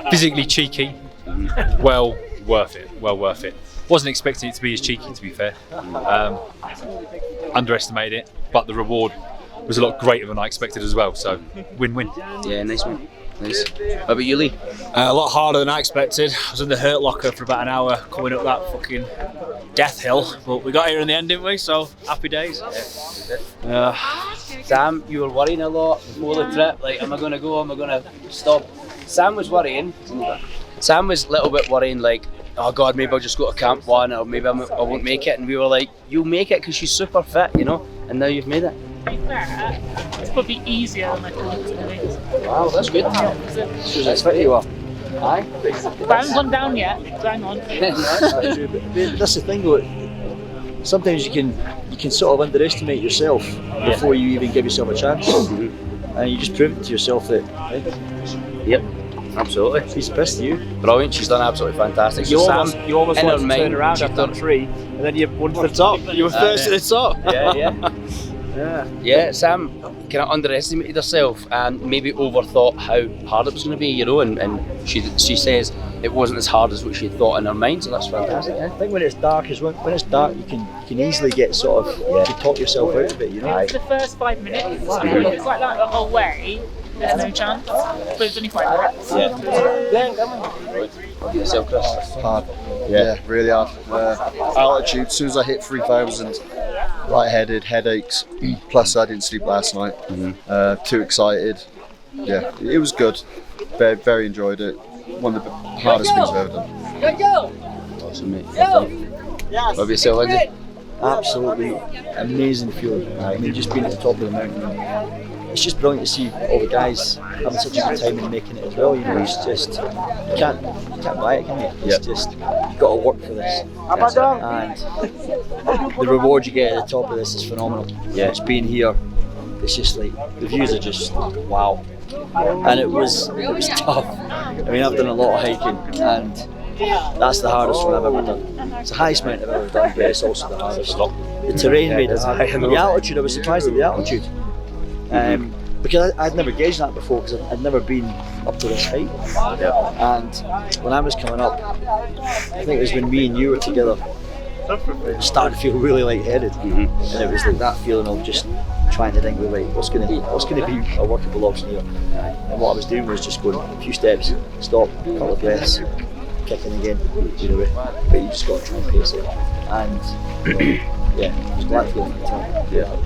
[SPEAKER 6] physically cheeky, well worth it. Wasn't expecting it to be as cheeky, to be fair. Underestimated it, but the reward was a lot greater than I expected as well, so win-win.
[SPEAKER 2] Yeah, nice one. Nice. How about you, Lee?
[SPEAKER 5] A lot harder than I expected. I was in the hurt locker for about an hour coming up that fucking death hill, but we got here in the end, didn't we? So happy days.
[SPEAKER 2] Sam, you were worrying a lot before the trip, like am I going to go, am I going to stop? Sam was worrying. Sam was a little bit worrying, like, oh God, maybe I'll just go to camp 1 or maybe I won't make it. And we were like, you'll make it because she's super fit, you know? And now you've made it.
[SPEAKER 8] To be fair, it's probably easier than I thought it was going to be.
[SPEAKER 2] Wow, that's good.
[SPEAKER 3] Shows how fit you are.
[SPEAKER 2] Aye.
[SPEAKER 8] But I haven't gone down yet, so hang on.
[SPEAKER 4] That's true, but that's the thing though. Sometimes you can sort of underestimate yourself before you even give yourself a chance, and you just prove it to yourself that. Right?
[SPEAKER 2] Yep. Absolutely.
[SPEAKER 4] She's pissed you.
[SPEAKER 2] Brilliant, she's done absolutely fantastic.
[SPEAKER 5] You
[SPEAKER 2] So
[SPEAKER 5] almost
[SPEAKER 2] in
[SPEAKER 5] wanted
[SPEAKER 2] her
[SPEAKER 5] to
[SPEAKER 2] mind,
[SPEAKER 5] turn around
[SPEAKER 2] she
[SPEAKER 5] after
[SPEAKER 2] thought-
[SPEAKER 5] 3, and then you won to the top. You were first to the top.
[SPEAKER 2] Yeah, Sam kind of underestimated herself and maybe overthought how hard it was going to be, you know, and she says it wasn't as hard as what she thought in her mind, so that's fantastic.
[SPEAKER 4] I think when it's dark, when it's dark, you can easily get sort of you talk yourself out of it, you know.
[SPEAKER 8] It's the first 5 minutes. It's like that the whole way. There's no chance, but it's only 5 minutes.
[SPEAKER 2] What do you yourself, Chris?
[SPEAKER 9] Hard. Yeah, really hard. Altitude, as soon as I hit 3,000, lightheaded, headaches, plus I didn't sleep last night. Too excited. Yeah, it was good. Very, very enjoyed it. One of the hardest things I've ever done.
[SPEAKER 2] Awesome, mate. What about yourself, Lindsay?
[SPEAKER 4] Absolutely amazing feeling. I mean, just being at the top of the mountain. It's just brilliant to see all the guys having such a good time and making it as well. You know, it's just you can't buy it, can you? It's just you've got to work for this, and the reward you get at the top of this is phenomenal. Yeah, it's being here. It's just like the views are just wow, and it was tough. I mean, I've done a lot of hiking, and that's the hardest one I've ever done. It's the highest mountain I've ever done, but it's also the hardest. The terrain made it hard. The altitude, I was surprised at the altitude. Because I'd never gauged that before, because I'd never been up to this height. And when I was coming up, I think it was when me and you were together, it started to feel really lightheaded, and it was like that feeling of just trying to think, right, what's going to be a workable option here. And what I was doing was just going a few steps, stop, a couple of breaths, kicking again, but you just got to try and pace it. And yeah, I was glad to get it. Yeah.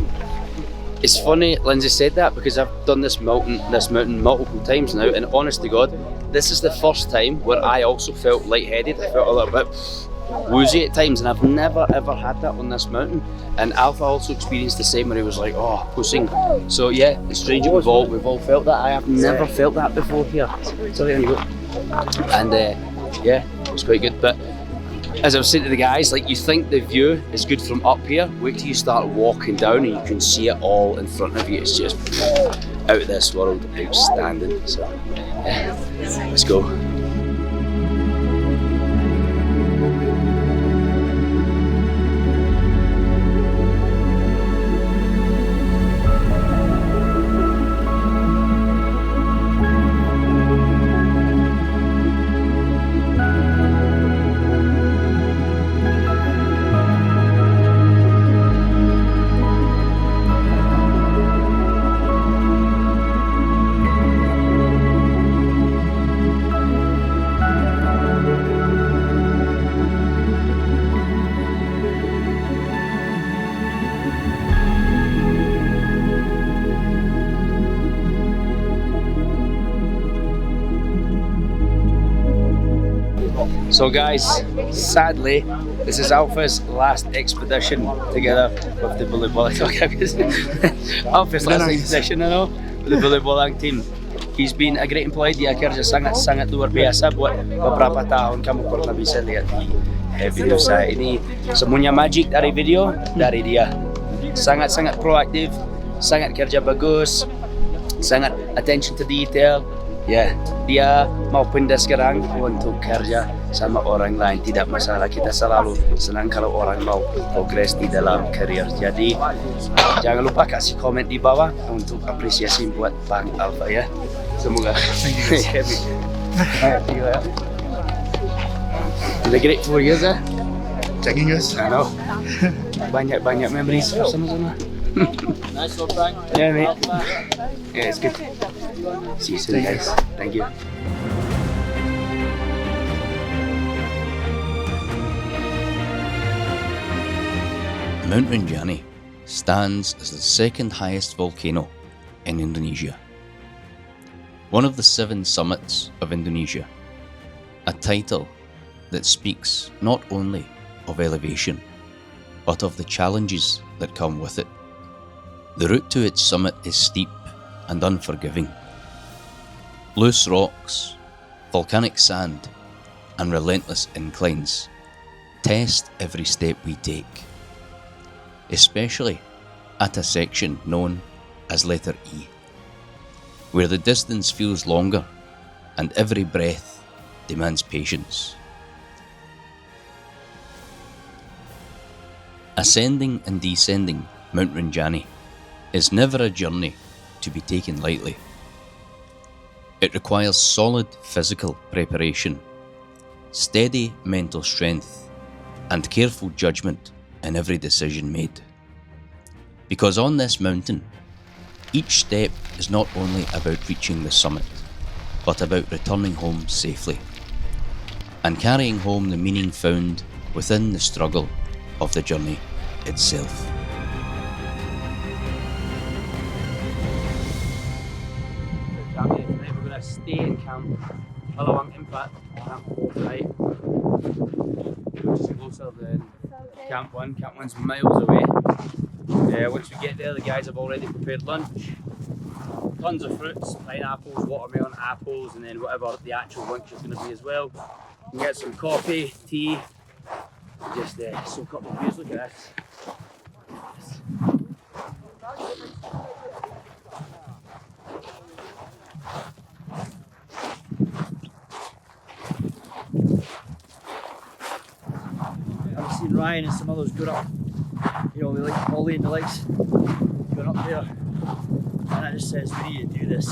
[SPEAKER 2] It's funny Lindsay said that, because I've done this mountain multiple times now, and honest to God, this is the first time where I also felt lightheaded. I felt a little bit woozy at times, and I've never ever had that on this mountain. And Alpha also experienced the same, where he was like, oh, pushing. So yeah, it's strange, we've all felt that. I have never felt that before here. Sorry, on you go. And yeah, it was quite good. But as I was saying to the guys, like, you think the view is good from up here, wait till you start walking down and you can see it all in front of you. It's just out of this world, outstanding. So yeah, let's go. So guys, sadly, this is Alpha's last expedition together with the Bule Bolang. Alpha's last expedition, with the Bule Bolang team. He's been a great employee. Dia kerja sangat luar biasa buat beberapa tahun. Kamu pernah bisa lihat di video saya ini. Semuanya magic dari video dari dia. Sangat proaktif, sangat kerja bagus, sangat attention to detail. Ya, dia mau pindah sekarang untuk kerja sama orang lain, tidak masalah. Kita selalu senang kalau orang mau progres di dalam karir. Jadi jangan lupa kasih komen di bawah untuk apresiasi buat Bang Alpha ya. Semoga happy. The great 4 years
[SPEAKER 5] Checking us.
[SPEAKER 2] I know. Banyak memories sama-sama.
[SPEAKER 3] Nice one, Frank.
[SPEAKER 2] Yeah, mate. Yeah, it's good. See you soon, guys. Thank you. Mount Rinjani stands as the second highest volcano in Indonesia. One of the 7 summits of Indonesia. A title that speaks not only of elevation, but of the challenges that come with it. The route to its summit is steep and unforgiving. Loose rocks, volcanic sand, and relentless inclines test every step we take, especially at a section known as letter E, where the distance feels longer and every breath demands patience. Ascending and descending Mount Rinjani is never a journey to be taken lightly. It requires solid physical preparation, steady mental strength, and careful judgment in every decision made. Because on this mountain, each step is not only about reaching the summit, but about returning home safely, and carrying home the meaning found within the struggle of the journey itself. We're going to stay in camp, Bolang Impact Camp, right? Which is closer than Camp 1. Camp 1's miles away. Once we get there, the guys have already prepared lunch. Tons of fruits, pineapples, watermelon, apples, and then whatever the actual lunch is going to be as well. We can get some coffee, tea, just soak up the views. Look at this.
[SPEAKER 4] I've seen Ryan and some others go up, they like Ollie and the likes, going up there.
[SPEAKER 7] And that just says we need to do this.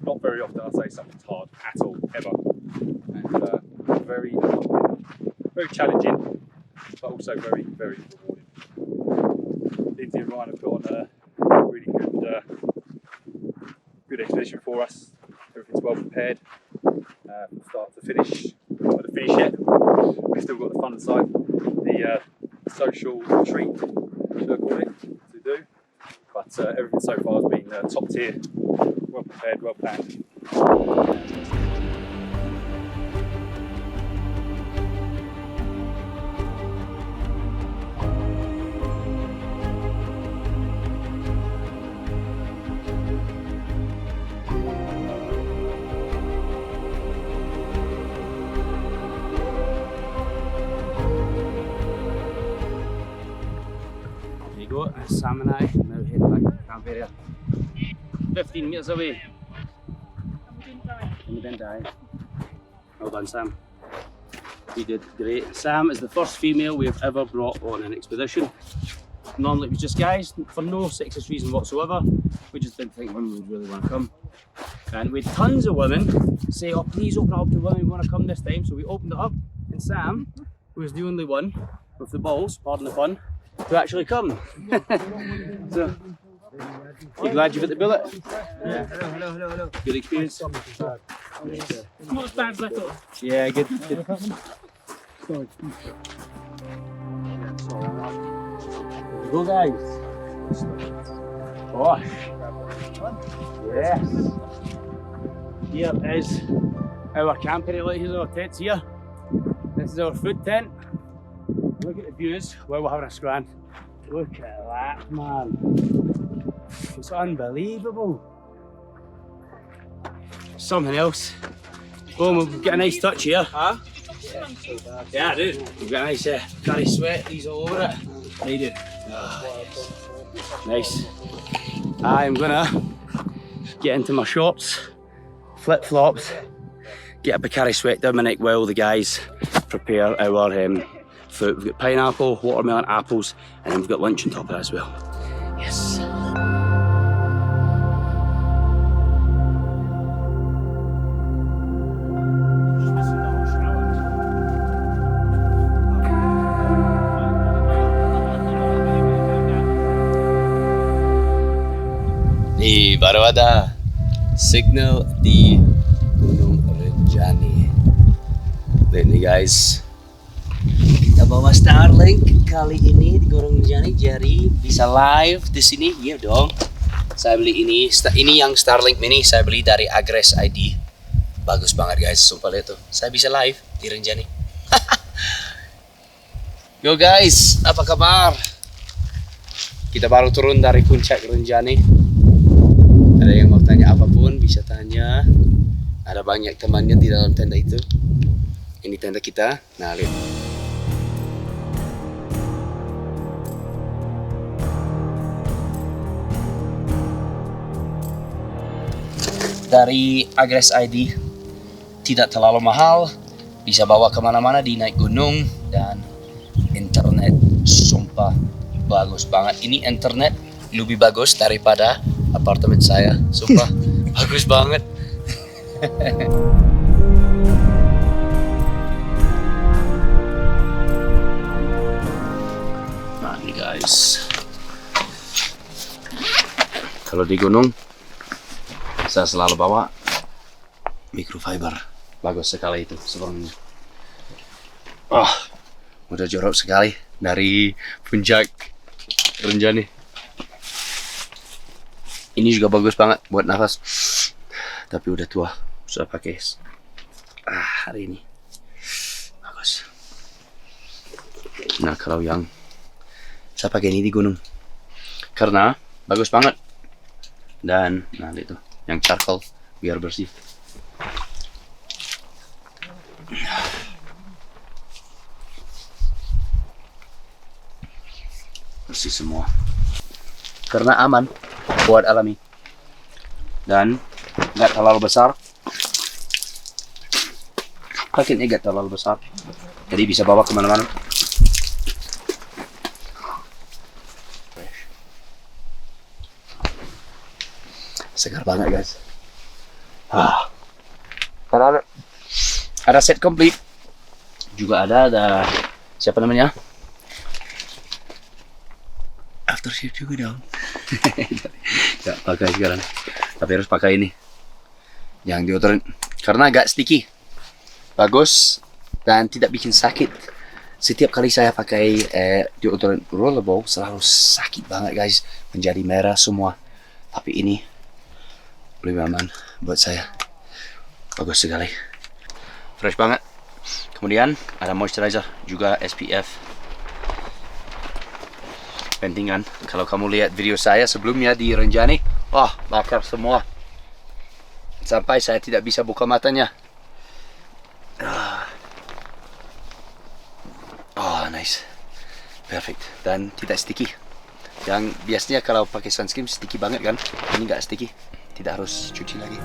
[SPEAKER 6] Not very often I'd say something's hard at all, ever. And very, very challenging, but also very, very rewarding. Lindsay and Ryan have put on a really good expedition for us. Everything's well prepared from start to finish. We're not at the finish yet. We've still got the fun side, the social retreat, should I call it, to do. But everything so far has been top tier, well prepared, well planned.
[SPEAKER 7] There you go, that's Sam and I now heading back to camp area. 15 metres away. And we didn't die. Well done, Sam. You did great. Sam is the first female we have ever brought on an expedition. Normally it was just guys, for no sexist reason whatsoever. We just didn't think women would really want to come. And we had tons of women say, oh please open it up to women who want to come this time. So we opened it up, and Sam was the only one with the balls, pardon the pun, to actually come. So, you glad you hit the bullet? Yeah. Hello. Good experience?
[SPEAKER 8] Not as bad as I thought.
[SPEAKER 7] Yeah, good. Go guys. Gosh. Yes. Here is our camp area. Here's our tents here. This is our food tent. Look at the views while we're having a scran. Look at that, man. It's unbelievable. Something else. Oh, we've got a nice touch here. Huh? Yeah, I do. We've got a nice curry sweat. These all over it. How you do? Oh, nice. I'm gonna get into my shorts, flip flops, get a Bacardi sweat down my neck while the guys prepare our food. We've got pineapple, watermelon, apples, and then we've got lunch on top of that as well. Yes.
[SPEAKER 2] Nih, baru ada signal di Gunung Rinjani. Lihat nih guys, kita bawa Starlink kali ini di Gunung Rinjani, jadi bisa live di sini. Iya dong. Saya beli ini yang Starlink mini, saya beli dari Agres ID. Bagus banget guys, sumpah lihat tuh. Saya bisa live di Rinjani. Yo guys, apa kabar? Kita baru turun dari puncak Rinjani. Ada yang mau tanya apapun bisa tanya. Ada banyak temannya di dalam tenda itu. Ini tenda kita. Nah, lihat. Dari Agres ID, tidak terlalu mahal, bisa bawa kemana-mana di naik gunung, dan internet sumpah bagus banget. Ini internet lebih bagus daripada apartemen saya, sumpah bagus banget. Nah ini guys, kalau di gunung saya selalu bawa microfiber, bagus sekali itu sebelumnya. Udah jorok sekali dari puncak Rinjani. Ini juga bagus banget buat nafas, tapi udah tua, sudah pakai hari ini bagus. Nah kalau yang saya pakai ini di gunung karena bagus banget, dan nah itu yang charcoal biar bersih. Bersih semua karena aman buat alami dan nggak terlalu besar.
[SPEAKER 3] Kakinya gak terlalu besar, jadi bisa bawa kemana-mana. Segar banget guys. Karena ada set complete, juga ada siapa namanya? Aftershave juga dong. Gak pakai sekarang, tapi harus pakai ini yang deodorant karena agak sticky, bagus dan tidak bikin sakit. Setiap kali saya pakai deodorant rollerball selalu sakit banget guys, menjadi merah semua. Tapi ini lebih aman buat saya, bagus sekali, fresh banget. Kemudian ada moisturizer juga SPF. Penting kan, kalau kamu lihat video saya sebelumnya di Rinjani, wah bakar semua sampai saya tidak bisa buka matanya. Oh nice, perfect, dan tidak sticky. Yang biasanya kalau pakai sunscreen sticky banget kan, ini nggak sticky, tidak harus cuci lagi.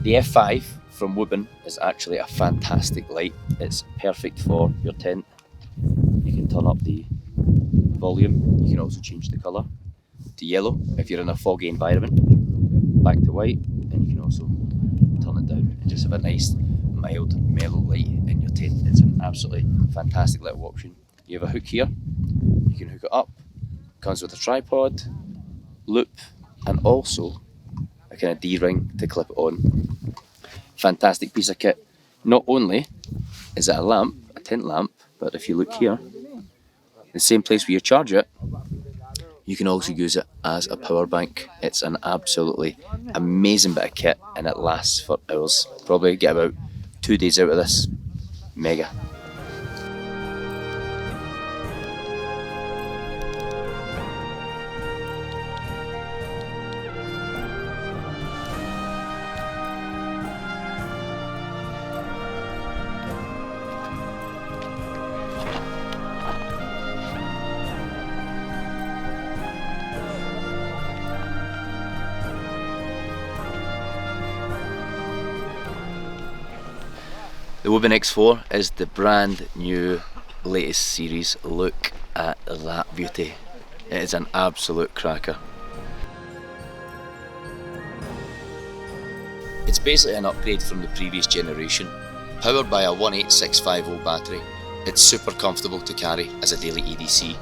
[SPEAKER 3] The F5 from Woburn is actually a fantastic light. It's perfect for your tent. You can turn up the volume. You can also change the colour to yellow if you're in a foggy environment, back to white, and you can also turn it down and just have a nice mild mellow light in your tent. It's an absolutely fantastic little option. You have a hook here, you can hook it up, comes with a tripod, loop, and also a kind of D-ring to clip it on. Fantastic piece of kit. Not only is it a lamp, a tent lamp, but if you look here, the same place where you charge it, you can also use it as a power bank. It's an absolutely amazing bit of kit and it lasts for hours. Probably get about 2 days out of this. Mega. The Woburn X4 is the brand new latest series. Look at that beauty. It is an absolute cracker. It's basically an upgrade from the previous generation. Powered by a 18650 battery, it's super comfortable to carry as a daily EDC.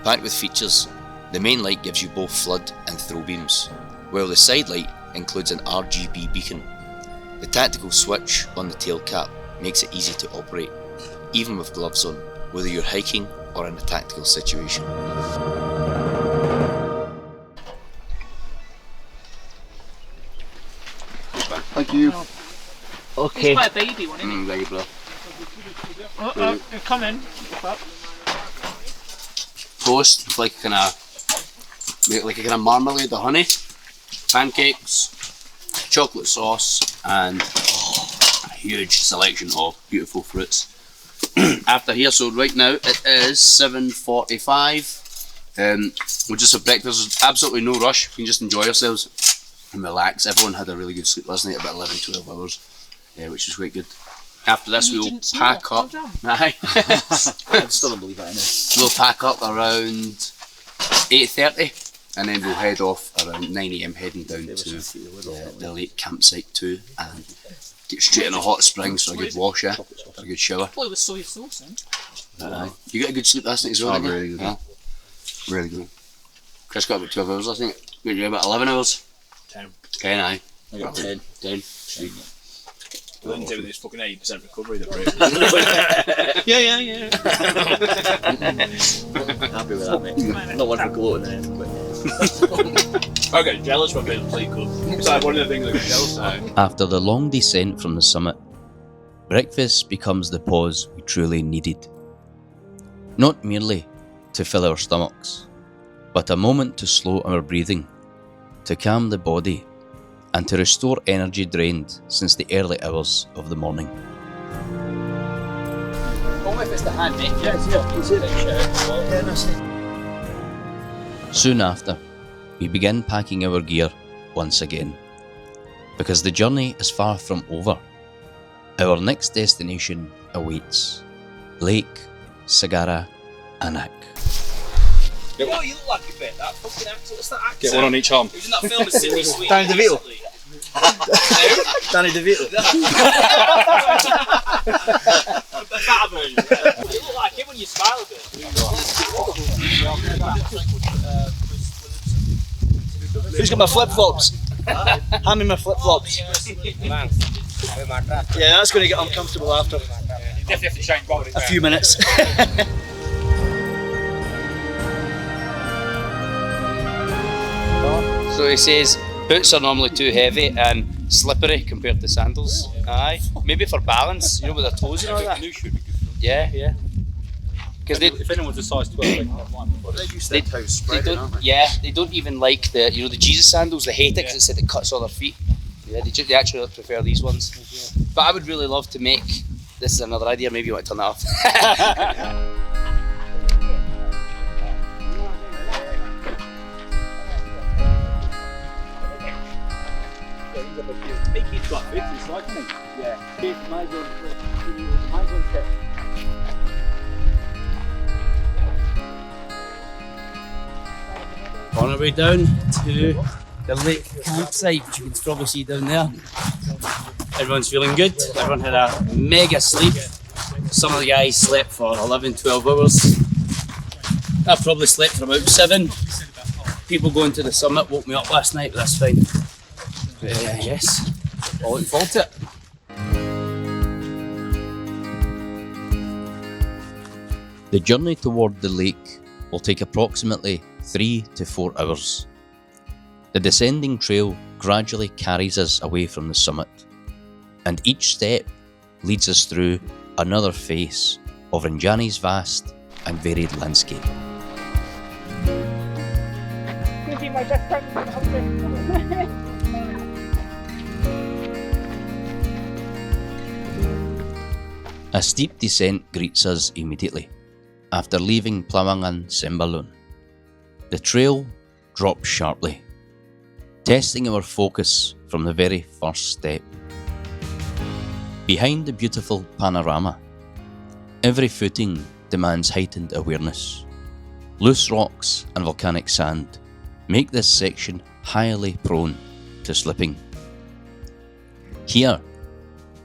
[SPEAKER 3] Packed with features, the main light gives you both flood and throw beams, while the side light includes an RGB beacon. The tactical switch on the tail cap makes it easy to operate, even with gloves on, whether you're hiking or in a tactical situation.
[SPEAKER 9] Thank you.
[SPEAKER 3] Okay.
[SPEAKER 8] It's quite a baby one, isn't it?
[SPEAKER 3] There you go.
[SPEAKER 8] Come in.
[SPEAKER 3] Toast, like a kind of marmalade or honey, pancakes, chocolate sauce, and a huge selection of beautiful fruits. After here, so right now it is 7:45. We'll just have breakfast. There's absolutely no rush. We can just enjoy ourselves and relax. Everyone had a really good sleep last night, about 11-12 hours, which is quite good. After this, we will pack up. I still don't believe that. We'll pack up around 8:30, and then we'll head off around 9 AM, heading down to the lake campsite too, and get straight in a hot springs for a good wash, for a good shower.
[SPEAKER 8] Boy, with soy sauce in.
[SPEAKER 3] You got a good sleep last night as well, didn't you?
[SPEAKER 9] Really good.
[SPEAKER 3] Yeah. Really good. Chris got about 12 hours last night. You about 11 hours?
[SPEAKER 5] 10.
[SPEAKER 3] 10, aye.
[SPEAKER 5] I got
[SPEAKER 3] 10. 10.
[SPEAKER 5] Didn't do with this fucking 80% recovery that we're
[SPEAKER 8] Yeah.
[SPEAKER 5] happy with that, mate. Not one for gloating then, but I get jealous when people play good. It's like one of the things I get jealous of.
[SPEAKER 1] After the long descent from the summit, breakfast becomes the pause we truly needed. Not merely to fill our stomachs, but a moment to slow our breathing, to calm the body, and to restore energy drained since the early hours of the morning.
[SPEAKER 7] Only if it's the hand, mate. Yeah,
[SPEAKER 1] Soon after, we begin packing our gear once again, because the journey is far from over. Our next destination awaits, Lake Sagara Anak.
[SPEAKER 5] You look like a bit. That fucking accent. What's that accent?
[SPEAKER 6] Get one on each arm.
[SPEAKER 5] He was in that film with Sydney Sweet.
[SPEAKER 4] Danny DeVito.
[SPEAKER 5] recently.
[SPEAKER 4] Danny DeVito.
[SPEAKER 5] The fat version. You look like him when you smile a bit.
[SPEAKER 4] Who's got my flip-flops? Hand me my flip-flops. Yeah, that's going to get uncomfortable after
[SPEAKER 5] Definitely have to shine body.
[SPEAKER 4] a few minutes.
[SPEAKER 2] So he says boots are normally too heavy and slippery compared to sandals. Aye, maybe for balance, you know, with their toes and all that.
[SPEAKER 6] New should be good.
[SPEAKER 2] Yeah, yeah. Because
[SPEAKER 6] If anyone's a size 12, they can have one.
[SPEAKER 9] They use their toes spreading, aren't they?
[SPEAKER 2] yeah, they don't even like the, you know, the Jesus sandals. They hate it because it said it cuts all their feet. Yeah, they actually prefer these ones. But I would really love to make. This is another idea. Maybe you want to turn that off.
[SPEAKER 6] Make each got fixed, it's like me.
[SPEAKER 7] On our way down to the lake campsite, which you can probably see down there. Everyone's feeling good. Everyone had a mega sleep. Some of the guys slept for 11, 12 hours. I probably slept for about 7. People going to the summit woke me up last night, but that's fine. But yes, all looking forward to it.
[SPEAKER 1] The journey toward the lake will take approximately 3 to 4 hours. The descending trail gradually carries us away from the summit, and each step leads us through another face of Rinjani's vast and varied landscape.
[SPEAKER 8] Gonna be my best friend.
[SPEAKER 1] A steep descent greets us immediately after leaving Plawangan Sembalun. The trail drops sharply, testing our focus from the very first step. Behind the beautiful panorama, every footing demands heightened awareness. Loose rocks and volcanic sand make this section highly prone to slipping. Here,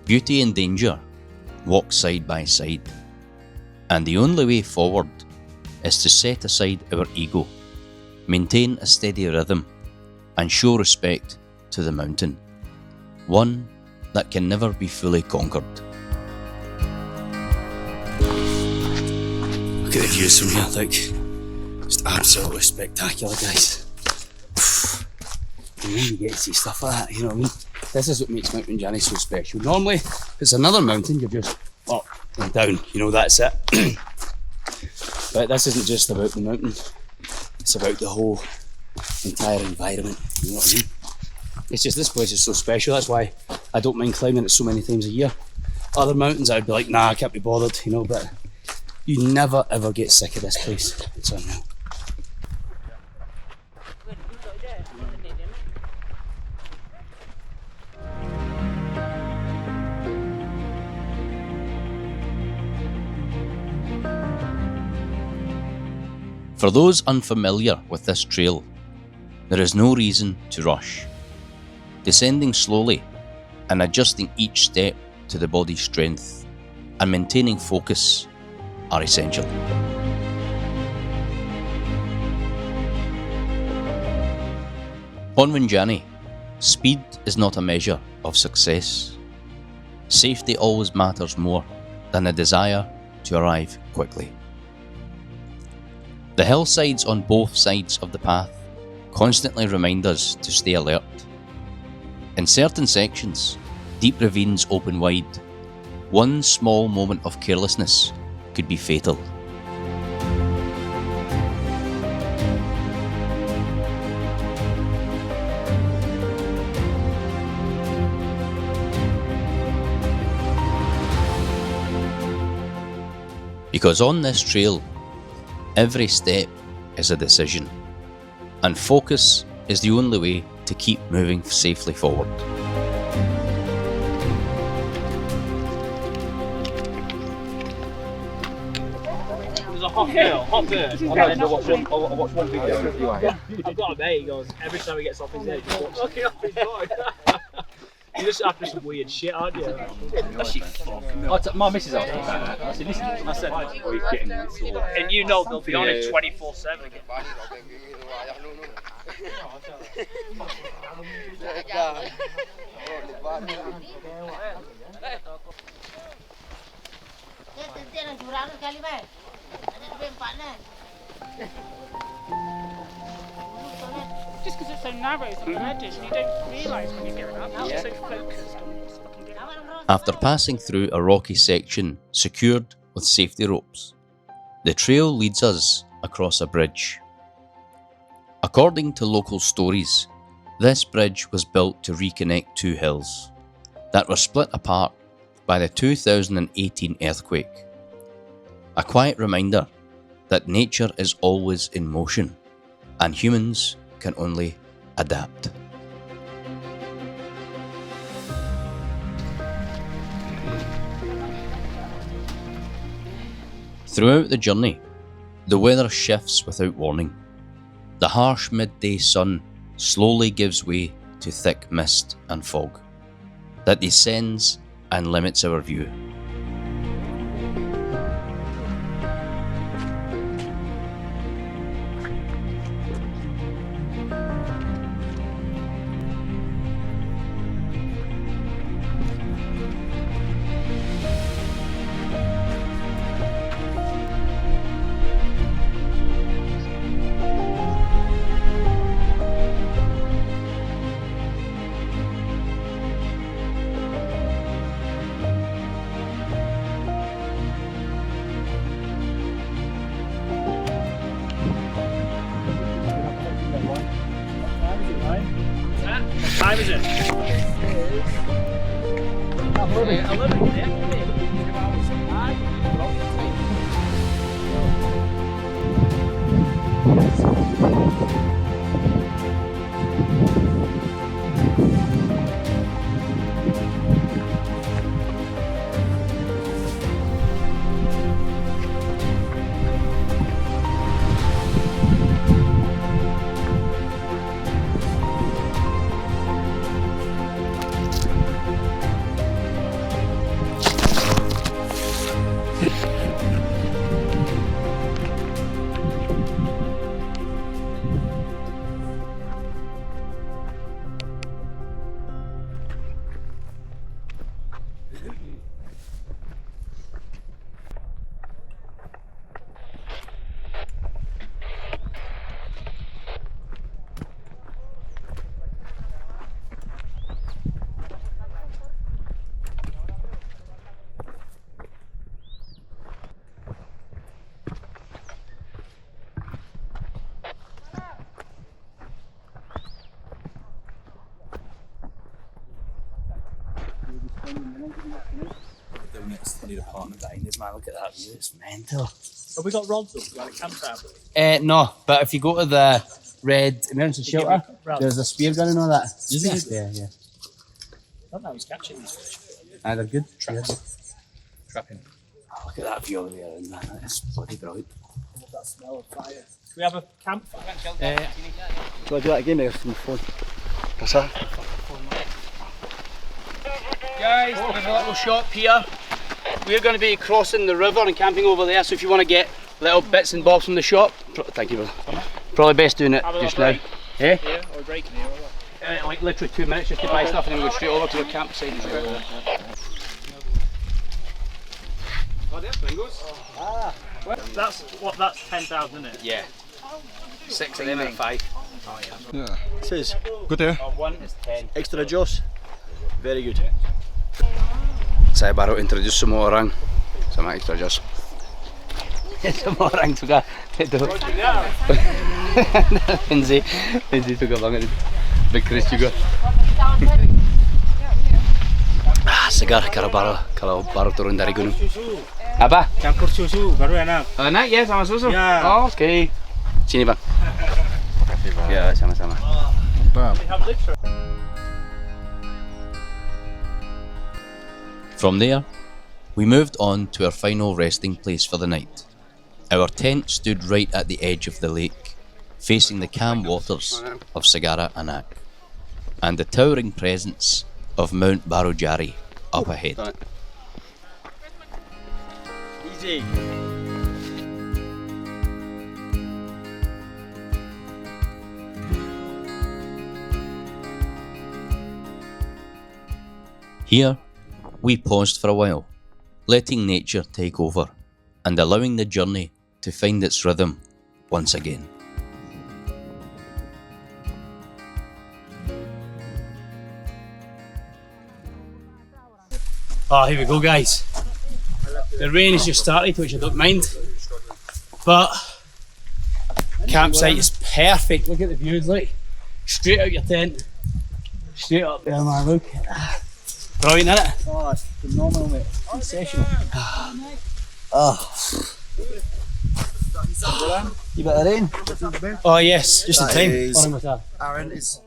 [SPEAKER 1] beauty and danger walk side by side, and the only way forward is to set aside our ego, maintain a steady rhythm, and show respect to the mountain, one that can never be fully conquered.
[SPEAKER 7] Look at the views from here, like, just absolutely spectacular, guys. And then you get to see stuff like that, you know what I mean? This is what makes Mount Rinjani so special. Normally, if it's another mountain, you're just up and down, you know, that's it. But this isn't just about the mountain, it's about the whole entire environment, you know what I mean? It's just, this place is so special, that's why I don't mind climbing it so many times a year. Other mountains I'd be like, nah, I can't be bothered, you know, but you never ever get sick of this place. It's unreal.
[SPEAKER 1] For those unfamiliar with this trail, there is no reason to rush. Descending slowly and adjusting each step to the body's strength and maintaining focus are essential. On Rinjani, speed is not a measure of success. Safety always matters more than the desire to arrive quickly. The hillsides on both sides of the path constantly remind us to stay alert. In certain sections, deep ravines open wide. One small moment of carelessness could be fatal.
[SPEAKER 3] Because on this trail, every step is a decision, and focus is the only way to keep moving safely forward.
[SPEAKER 5] There's a hot girl, hot bird. I'll watch one video. I've got a mate, he goes, every time he gets off his head, he just walks looking off his board. You're just after some weird shit, aren't you? My missus asked me that. I said, listen, I said, oh, he's getting this. And you know they'll be on it 24/7.
[SPEAKER 8] Just because it's so narrow, it's on the edges, and you don't realise when you're getting up. You're so focused on what's fucking going on.
[SPEAKER 3] After passing through a rocky section secured with safety ropes, the trail leads us across a bridge. According to local stories, this bridge was built to reconnect two hills that were split apart by the 2018 earthquake. A quiet reminder that nature is always in motion and humans can only adapt. Throughout the journey, the weather shifts without warning. The harsh midday sun slowly gives way to thick mist and fog that descends and limits our view.
[SPEAKER 5] What time is it? 11.
[SPEAKER 7] I need a partner behind us, man. Look at that view, it's mental.
[SPEAKER 5] Have we got rods up? Like a campsite?
[SPEAKER 7] No, but if you go to the red emergency shelter, there's a spear gun and all that. Is there? Yeah.
[SPEAKER 5] I don't know who's catching these fish.
[SPEAKER 7] Ah, they're good.
[SPEAKER 5] Trapping.
[SPEAKER 7] Oh, look at that view over there, man. It's bloody brilliant.
[SPEAKER 5] That smell of fire. Do we have a campfire?
[SPEAKER 4] Do I do that again there from the phone? What's that?
[SPEAKER 2] Guys, we have a little shop here. We're going to be crossing the river and camping over there, so if you want to get little bits and bobs from the shop, thank you, brother. Probably best doing it just now.
[SPEAKER 5] Yeah, or breaking here.
[SPEAKER 2] Like literally 2 minutes just to buy stuff and then we go straight over to the campsite. Oh, there's fingers.
[SPEAKER 5] That's 10,000, isn't it?
[SPEAKER 2] Yeah. 6 of them at 5.
[SPEAKER 5] Oh yeah.
[SPEAKER 9] Yeah.
[SPEAKER 4] Says
[SPEAKER 9] Good there.
[SPEAKER 2] 1 is 10.
[SPEAKER 4] extra Joss. Very good.
[SPEAKER 2] Saya baru introduce semua orang sama extra Joss. Semua orang suka itu. Lindsay suka banget itu. Big Chris juga. Segar kalau baru turun dari gunung. Apa?
[SPEAKER 5] Campur susu baru enak.
[SPEAKER 2] Enak ya sama susu?
[SPEAKER 5] Ya.
[SPEAKER 2] Oh, oke. Sini bang. Ya sama-sama.
[SPEAKER 1] From there, we moved on to our final resting place for the night. Our tent stood right at the edge of the lake, facing the calm waters of Sagara Anak, and the towering presence of Mount Barujari up ahead.
[SPEAKER 5] Easy.
[SPEAKER 1] Here, we paused for a while, letting nature take over and allowing the journey to find its rhythm once again.
[SPEAKER 7] Oh, here we go, guys. The rain has just started, which I don't mind, but campsite is perfect. Look at the views, like straight out your tent, straight up there, man. Look, brilliant, isn't it?
[SPEAKER 4] Oh, it's phenomenal, mate. Sensational. You bit of rain?
[SPEAKER 7] Oh yes, just in time.
[SPEAKER 9] is-
[SPEAKER 7] Bolang with that.
[SPEAKER 9] Aaron is.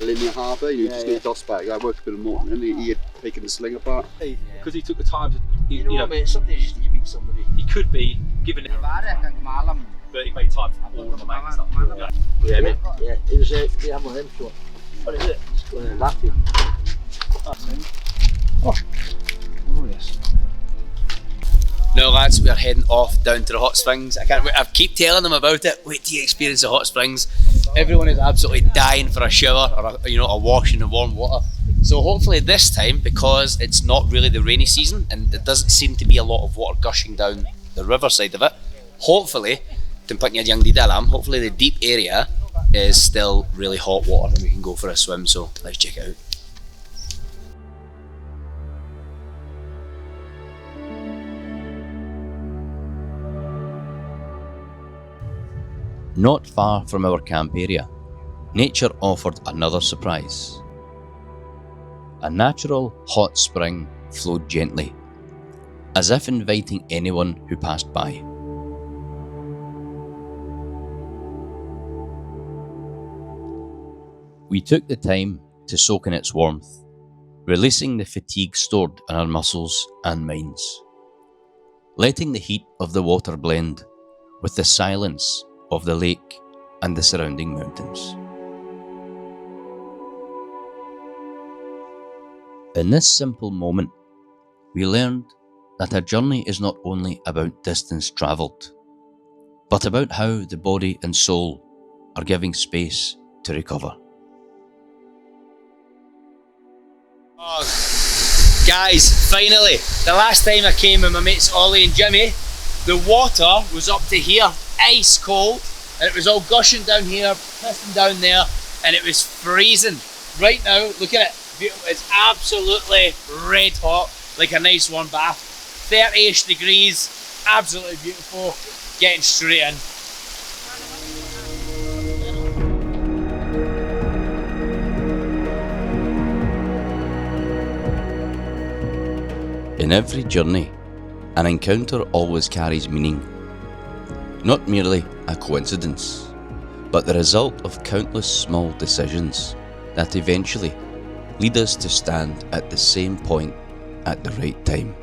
[SPEAKER 10] Linear harbour, you just get your DOS back. I woke up in the morning and he had taken the sling apart.
[SPEAKER 6] Because he took the time to, you know,
[SPEAKER 5] mate, sometimes you meet somebody.
[SPEAKER 6] he could be given it, but he made time for all of the main stuff.
[SPEAKER 5] Yeah, mate. Yeah, he was yeah, I'm on him short. What is it? It's going to laugh you. Oh, yes.
[SPEAKER 2] Now lads, we're heading off down to the hot springs. I can't wait, I keep telling them about it. Wait till you experience the hot springs. Everyone is absolutely dying for a shower or a wash in the warm water. So hopefully this time, because it's not really the rainy season and there doesn't seem to be a lot of water gushing down the riverside of it, hopefully the deep area is still really hot water and we can go for a swim, so let's check it out.
[SPEAKER 1] Not far from our camp area, nature offered another surprise. A natural hot spring flowed gently, as if inviting anyone who passed by. We took the time to soak in its warmth, releasing the fatigue stored in our muscles and minds, letting the heat of the water blend with the silence of the lake and the surrounding mountains. In this simple moment, we learned that a journey is not only about distance travelled, but about how the body and soul are giving space to recover.
[SPEAKER 2] Oh, guys, finally, the last time I came with my mates Ollie and Jimmy, the water was up to here, ice cold, and it was all gushing down here, pissing down there, and it was freezing. Right now, look at it, beautiful. It's absolutely red hot, like a nice warm bath. 30-ish degrees, absolutely beautiful, getting straight in.
[SPEAKER 1] In every journey, an encounter always carries meaning. Not merely a coincidence, but the result of countless small decisions that eventually lead us to stand at the same point at the right time.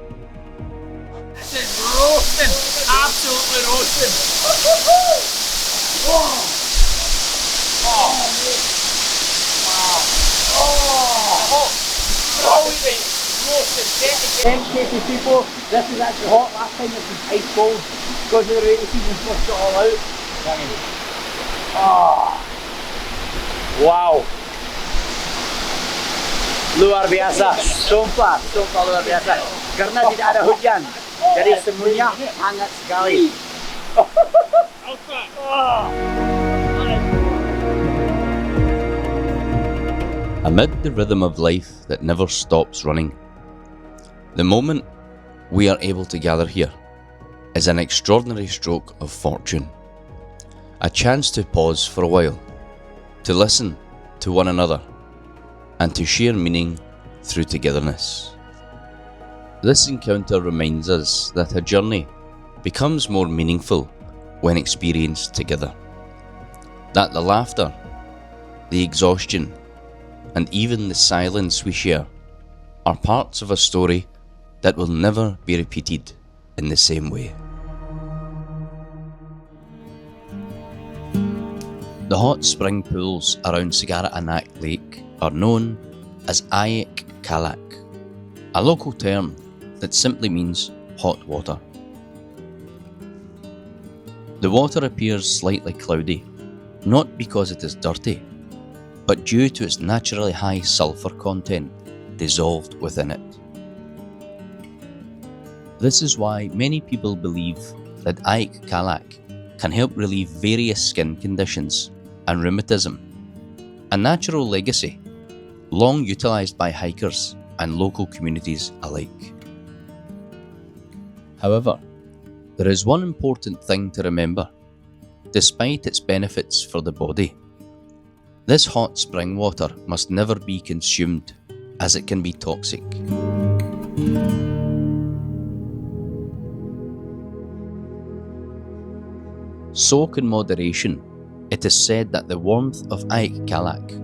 [SPEAKER 2] This is roasting, absolutely roasting. Oh. Oh. Wow. Oh. Roasting.
[SPEAKER 5] people, this is actually hot. Last time this was ice cold because of the rainy season flushed it all out. Oh. Wow. Luar biasa, sumpah luar biasa. Karena tidak ada hujan, jadi semuanya hangat sekali.
[SPEAKER 3] Amid the rhythm of life that never stops running, the moment we are able to gather here is an extraordinary stroke of fortune. A chance to pause for a while, to listen to one another, and to share meaning through togetherness. This encounter reminds us that a journey becomes more meaningful when experienced together. That the laughter, the exhaustion, and even the silence we share are parts of a story that will never be repeated in the same way. The hot spring pools around Sagara Anak Lake are known as Aik Kalak, a local term that simply means hot water. The water appears slightly cloudy, not because it is dirty, but due to its naturally high sulphur content dissolved within it. This is why many people believe that Aik Kalak can help relieve various skin conditions and rheumatism, a natural legacy long utilised by hikers and local communities alike. However, there is one important thing to remember. Despite its benefits for the body, this hot spring water must never be consumed, as it can be toxic. Soak in moderation. It is said that the warmth of Aik Kalak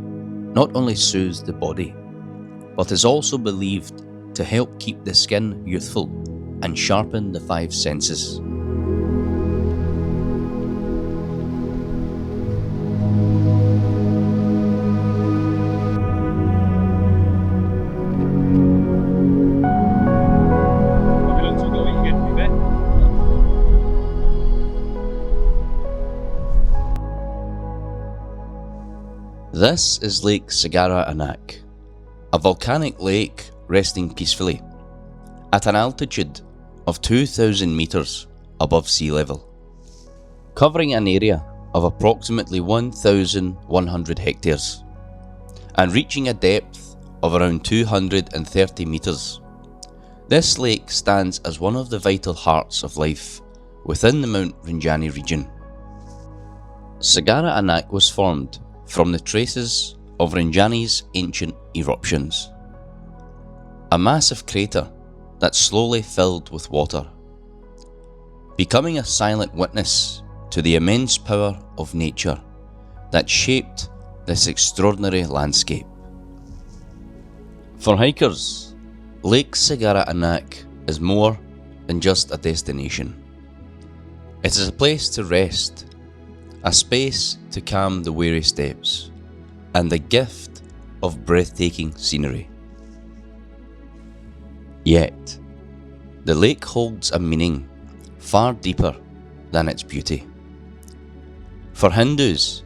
[SPEAKER 3] not only soothes the body, but is also believed to help keep the skin youthful and sharpen the five senses. This is Lake Sagara Anak, a volcanic lake resting peacefully at an altitude of 2,000 metres above sea level, covering an area of approximately 1,100 hectares and reaching a depth of around 230 metres. This lake stands as one of the vital hearts of life within the Mount Rinjani region. Sagara Anak was formed from the traces of Rinjani's ancient eruptions. A massive crater that slowly filled with water, becoming a silent witness to the immense power of nature that shaped this extraordinary landscape. For hikers, Lake Sagara Anak is more than just a destination. It is a place to rest, a space to calm the weary steps, and the gift of breathtaking scenery. Yet, the lake holds a meaning far deeper than its beauty. For Hindus,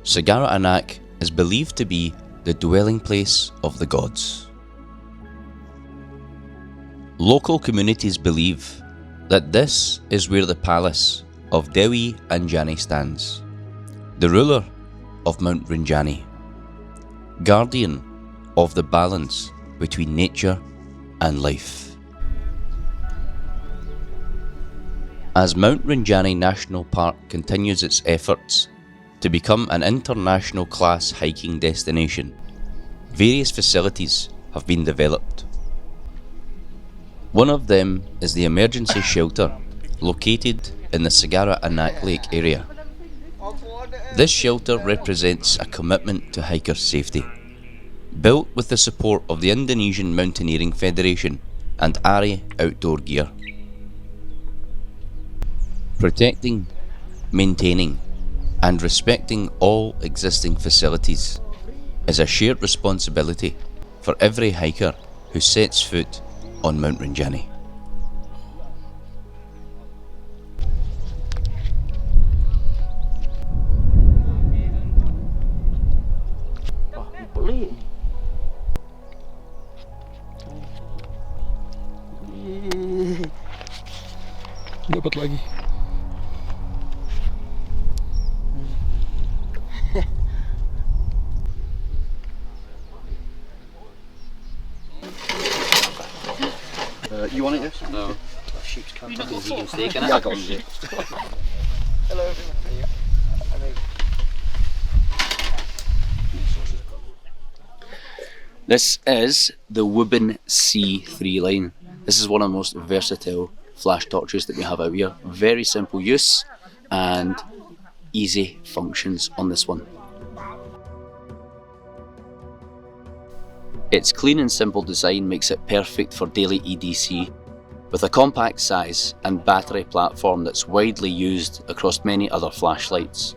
[SPEAKER 3] Sagara Anak is believed to be the dwelling place of the gods. Local communities believe that this is where the palace of Dewi Anjani stands, the ruler of Mount Rinjani, guardian of the balance between nature and life. As Mount Rinjani National Park continues its efforts to become an international class hiking destination, various facilities have been developed. One of them is the emergency shelter located in the Sagara Anak Lake area. This shelter represents a commitment to hiker safety, built with the support of the Indonesian Mountaineering Federation and ARI Outdoor Gear. Protecting, maintaining, and respecting all existing facilities is a shared responsibility for every hiker who sets foot on Mount Rinjani.
[SPEAKER 6] Dapat lagi.
[SPEAKER 10] You want it, yes?
[SPEAKER 3] No.
[SPEAKER 2] Sheep's cut vegan steak in it.
[SPEAKER 10] Yeah, I got it.
[SPEAKER 5] Hello.
[SPEAKER 3] This is the Woburn C3 line. This is one of the most versatile flash torches that we have out here. Very simple use and easy functions on this one. Its clean and simple design makes it perfect for daily EDC, with a compact size and battery platform that's widely used across many other flashlights.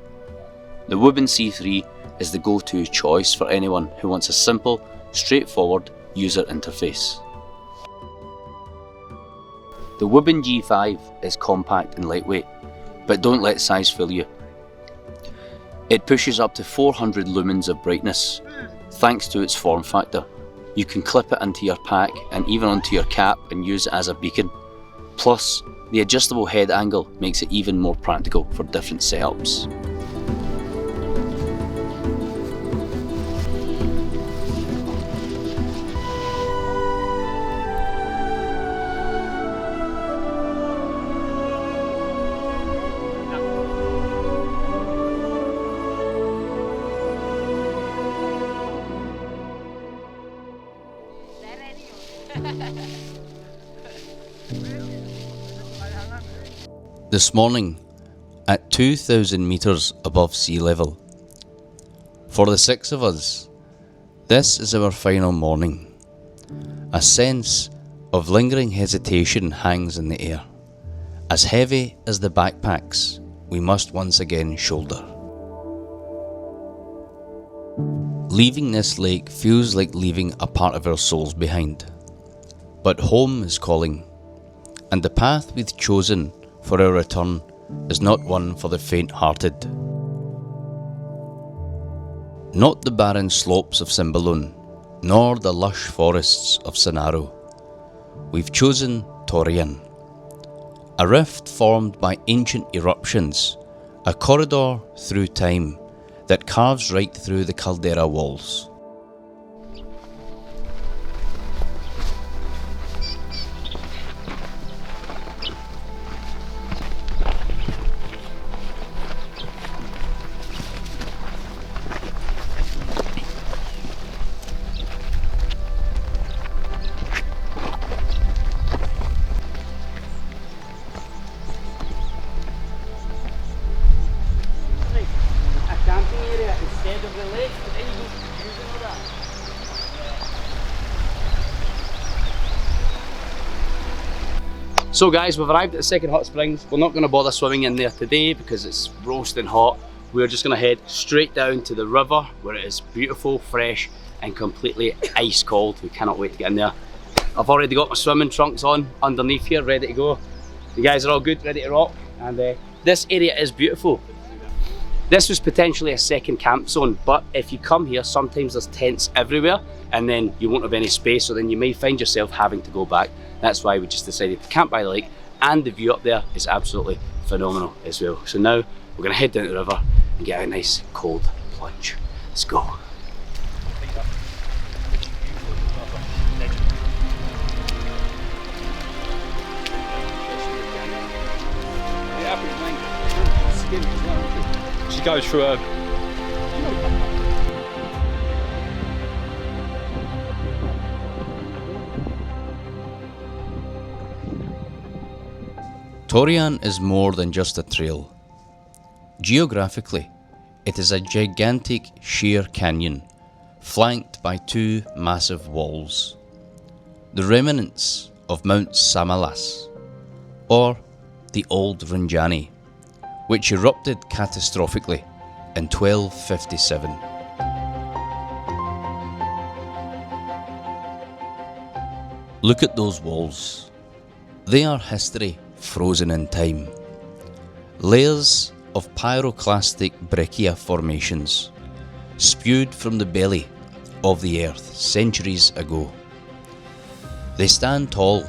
[SPEAKER 3] The Woburn C3 is the go-to choice for anyone who wants a simple, straightforward user interface. The Woburn G5 is compact and lightweight, but don't let size fool you. It pushes up to 400 lumens of brightness. Thanks to its form factor, you can clip it into your pack and even onto your cap and use it as a beacon. Plus, the adjustable head angle makes it even more practical for different setups. This morning, at 2,000 metres above sea level. For the 6 of us, this is our final morning. A sense of lingering hesitation hangs in the air. As heavy as the backpacks we must once again shoulder. Leaving this lake feels like leaving a part of our souls behind. But home is calling, and the path we've chosen for our return is not one for the faint-hearted. Not the barren slopes of Cymbalun, nor the lush forests of Sonaro. We've chosen Torian, a rift formed by ancient eruptions, a corridor through time that carves right through the caldera walls.
[SPEAKER 2] So guys, we've arrived at the second hot springs. We're not going to bother swimming in there today because it's roasting hot. We're just going to head straight down to the river where it is beautiful, fresh and completely ice cold. We cannot wait to get in there. I've already got my swimming trunks on underneath here, ready to go. You guys are all good, ready to rock. And this area is beautiful. This was potentially a second camp zone, but if you come here, sometimes there's tents everywhere and then you won't have any space, so then you may find yourself having to go back. That's why we just decided to camp by the lake, and the view up there is absolutely phenomenal as well. So now we're going to head down to the river and get a nice cold plunge. Let's go.
[SPEAKER 6] She goes through a...
[SPEAKER 3] Torian is more than just a trail. Geographically, it is a gigantic sheer canyon, flanked by 2 massive walls. The remnants of Mount Samalas, or the Old Rinjani, which erupted catastrophically in 1257. Look at those walls. They are history frozen in time. Layers of pyroclastic breccia formations spewed from the belly of the earth centuries ago. They stand tall,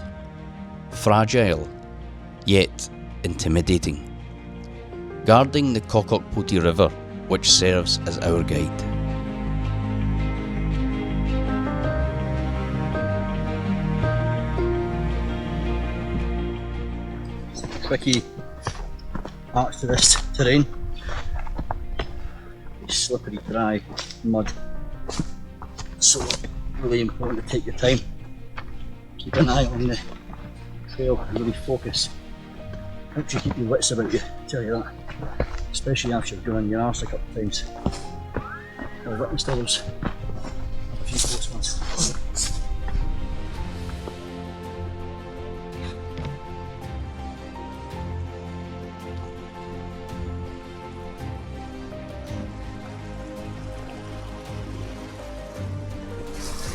[SPEAKER 3] fragile, yet intimidating, guarding the Kokokputi River, which serves as our guide.
[SPEAKER 4] tricky parts to this terrain. It's slippery, dry, mud. So really important to take your time. Keep an eye on the trail and really focus. Helps you keep your wits about you, I tell you that. Especially after you've gone on your arse a couple of times. I've witnessed others. A few close ones.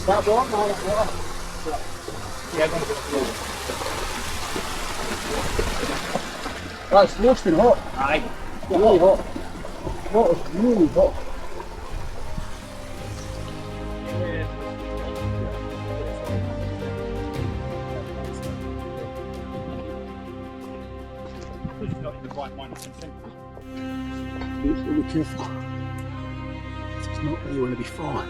[SPEAKER 4] That one, no, that's water. Yeah, I'm going to go. That's roasting hot. Aye. Really hot. Water's really hot. Be careful. It's not where you want to be falling.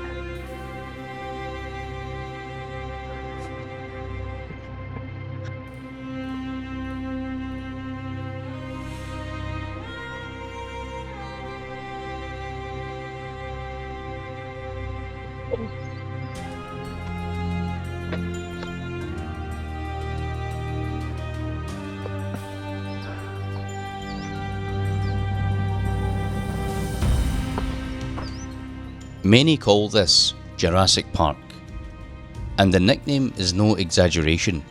[SPEAKER 1] Many call this Jurassic Park, and the nickname is no exaggeration.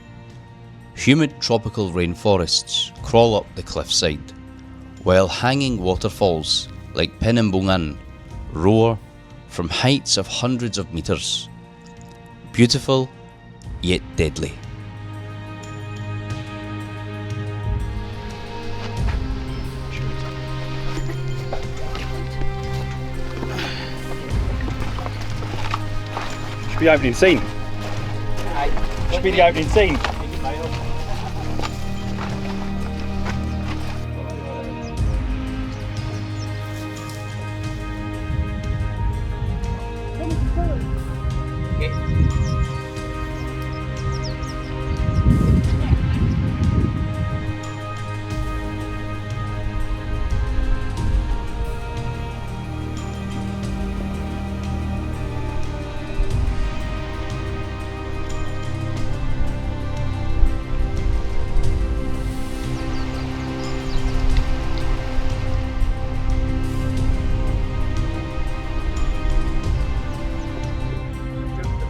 [SPEAKER 1] Humid tropical rainforests crawl up the cliffside, while hanging waterfalls like Bolang roar from heights of hundreds of meters. Beautiful, yet deadly.
[SPEAKER 6] Should be opening scene. Should be the opening scene.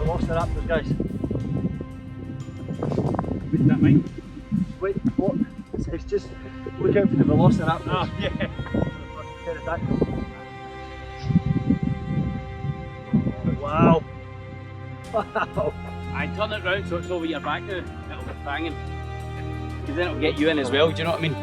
[SPEAKER 4] Velociraptors, guys.
[SPEAKER 6] What's that, mate?
[SPEAKER 4] Wait, what? It's just look out for the velociraptors.
[SPEAKER 6] Oh, yeah.
[SPEAKER 4] Pterodactyl. Wow. Wow.
[SPEAKER 2] I turn it round so it's over your back now. It'll be banging. Because then it'll get you in as well, do you know what I mean?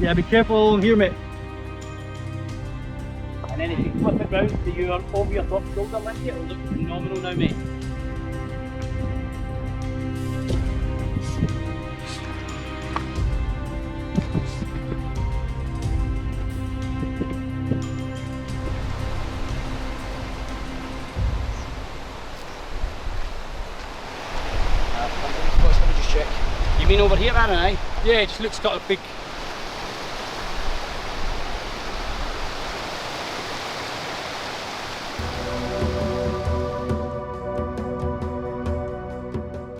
[SPEAKER 4] Yeah, be careful here, mate.
[SPEAKER 2] And then if you flip it round so you're over your top shoulder like it, it'll look phenomenal now, mate.
[SPEAKER 5] Let me just check.
[SPEAKER 2] You mean over here, Aaron, aye?
[SPEAKER 5] Yeah, it just looks got a big.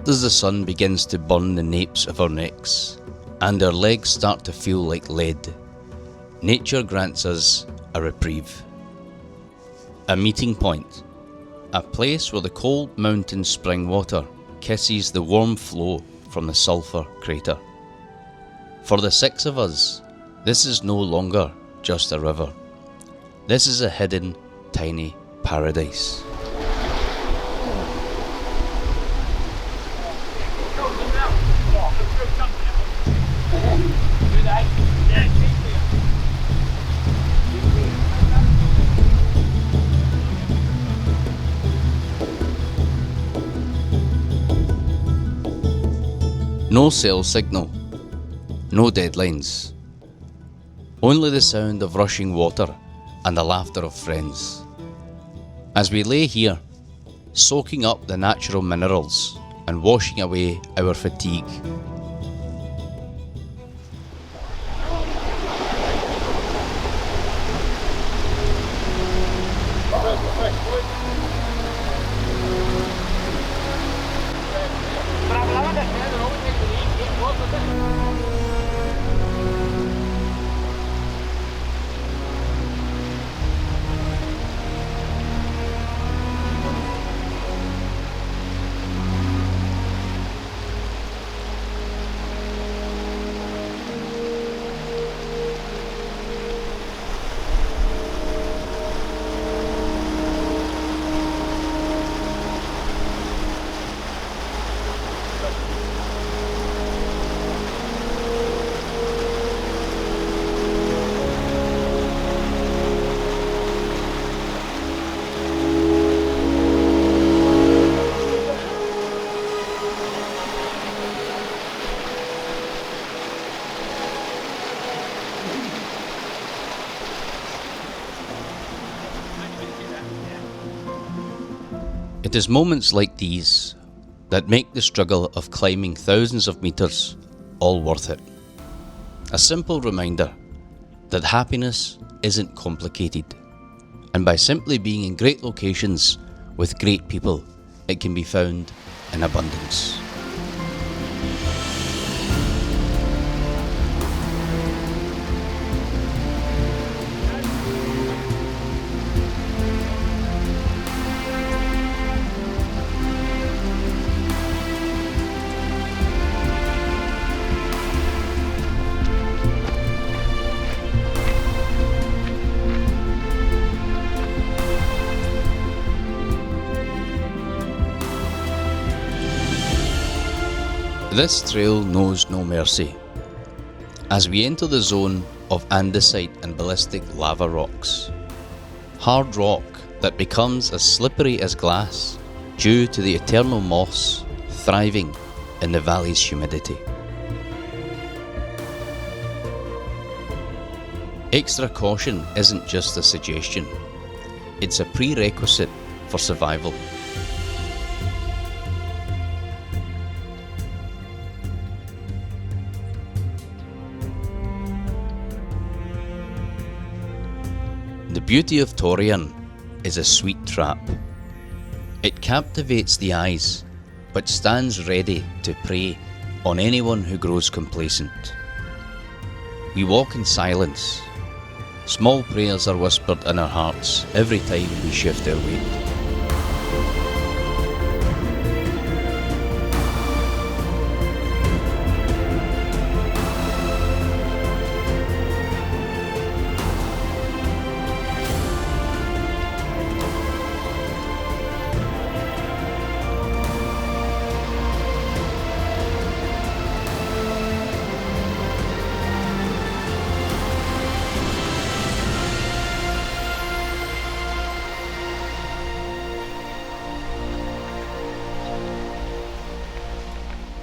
[SPEAKER 1] just as the sun begins to burn the napes of our necks and our legs start to feel like lead, nature grants us a reprieve. A meeting point, a place where the cold mountain spring water kisses the warm flow from the sulphur crater. For the 6 of us, this is no longer just a river. This is a hidden, tiny paradise. No cell signal, no deadlines, only the sound of rushing water and the laughter of friends. As we lay here, soaking up the natural minerals and washing away our fatigue. It is moments like these that make the struggle of climbing thousands of meters all worth it. A simple reminder that happiness isn't complicated, and by simply being in great locations with great people, it can be found in abundance. This trail knows no mercy. As we enter the zone of andesite and ballistic lava rocks, hard rock that becomes as slippery as glass due to the eternal moss thriving in the valley's humidity. Extra caution isn't just a suggestion, it's a prerequisite for survival. The beauty of Torian is a sweet trap. It captivates the eyes, but stands ready to prey on anyone who grows complacent. We walk in silence. Small prayers are whispered in our hearts every time we shift our weight.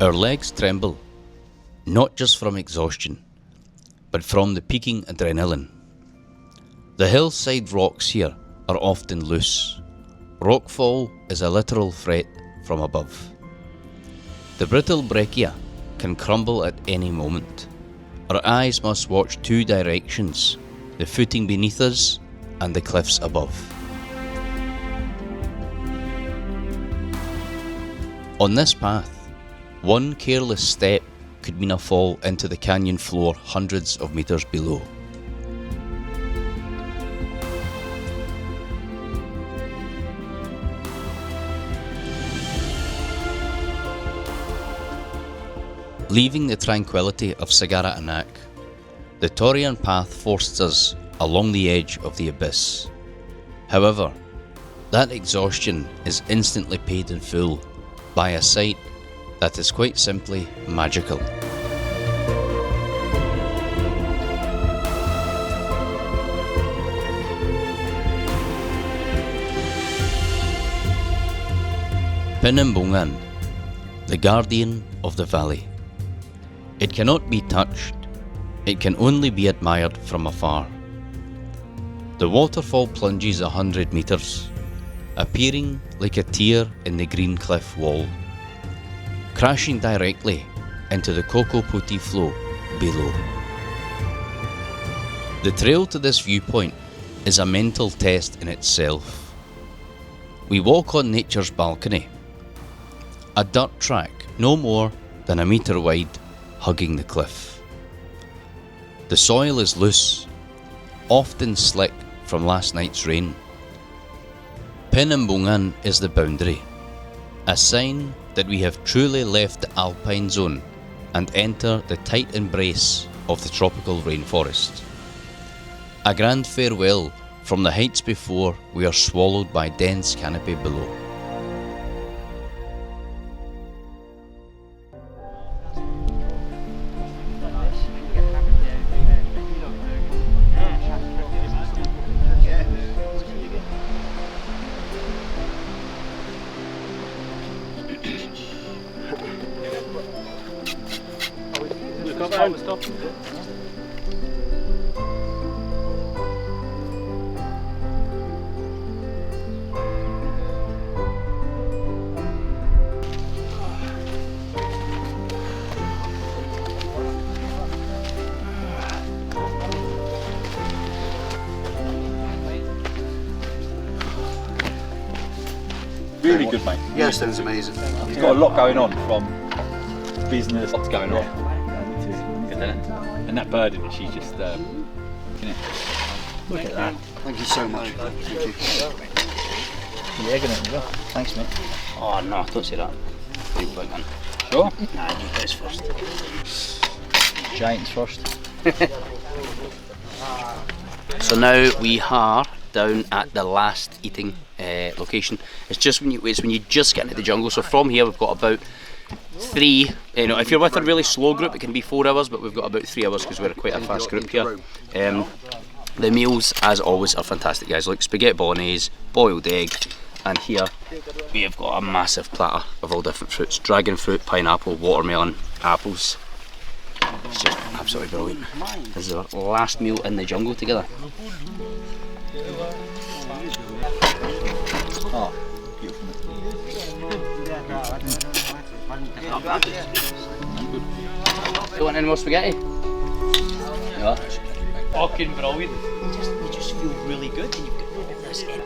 [SPEAKER 1] Our legs tremble, not just from exhaustion, but from the peaking adrenaline. The hillside rocks here are often loose. Rockfall is a literal threat from above. The brittle breccia can crumble at any moment. Our eyes must watch two directions, the footing beneath us and the cliffs above. On this path,
[SPEAKER 3] One careless step could mean a fall into the canyon floor hundreds of meters below. Leaving the tranquility of Sagara Anak, the Taurian path forced us along the edge of the abyss. However, that exhaustion is instantly paid in full by a sight that is quite simply magical. Penembungan, the guardian of the valley. It cannot be touched, it can only be admired from afar. The waterfall plunges 100 meters, appearing like a tear in the green cliff wall, crashing directly into the Koko Puti flow below. The trail to this viewpoint is a mental test in itself. We walk on nature's balcony, a dirt track no more than a metre wide hugging the cliff. The soil is loose, often slick from last night's rain. Penembungan is the boundary, a sign that we have truly left the alpine zone and enter the tight embrace of the tropical rainforest. A grand farewell from the heights before we are swallowed by dense canopy below.
[SPEAKER 6] Really good, mate.
[SPEAKER 10] Yes, that was amazing.
[SPEAKER 6] He's got a lot going on from business, lots going on. And that bird in it, she's just, look at that.
[SPEAKER 10] Thank you so much. Thank you.
[SPEAKER 7] Yeah, good as well. Thanks, mate.
[SPEAKER 2] Oh no, don't say that. You big one.
[SPEAKER 6] Sure?
[SPEAKER 2] Nah, you guys first.
[SPEAKER 7] Giants first.
[SPEAKER 2] So now we are down at the last eating location. It's just when you just get into the jungle. So from here we've got about 3. If you're with a really slow group, it can be 4 hours, but we've got about 3 hours because we're quite a fast group here. The meals, as always, are fantastic, guys. Like spaghetti bolognese, boiled egg, and here we have got a massive platter of all different fruits: dragon fruit, pineapple, watermelon, apples. It's just absolutely brilliant. This is our last meal in the jungle together.
[SPEAKER 6] Oh, beautiful.
[SPEAKER 2] You want any more spaghetti? Yeah.
[SPEAKER 7] Fucking brilliant.
[SPEAKER 5] You just feel really good and you've got this in.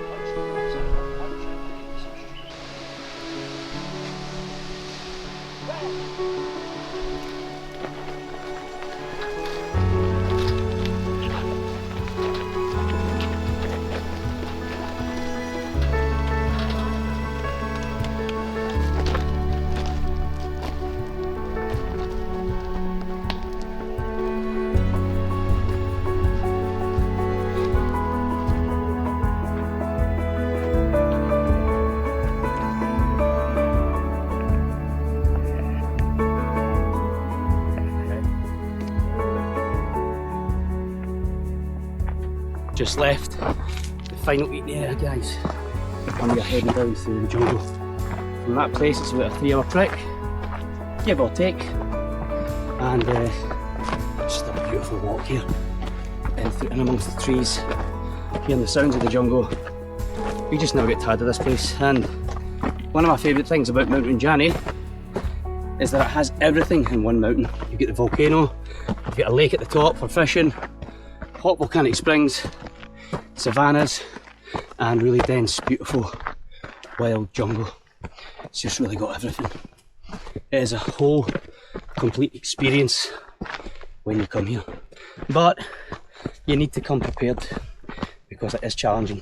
[SPEAKER 7] Just left the final eating area, guys, and we are heading down through the jungle. From that place it's about a 3-hour trek, give or take, and just a beautiful walk here in amongst the trees, hearing the sounds of the jungle. We just never get tired of this place, and one of my favourite things about Mount Rinjani is that it has everything in one mountain. You get the volcano, you've got a lake at the top for fishing, hot volcanic springs, savannas, and really dense, beautiful, wild jungle. It's just really got everything. It is a whole complete experience when you come here, but you need to come prepared because it is challenging.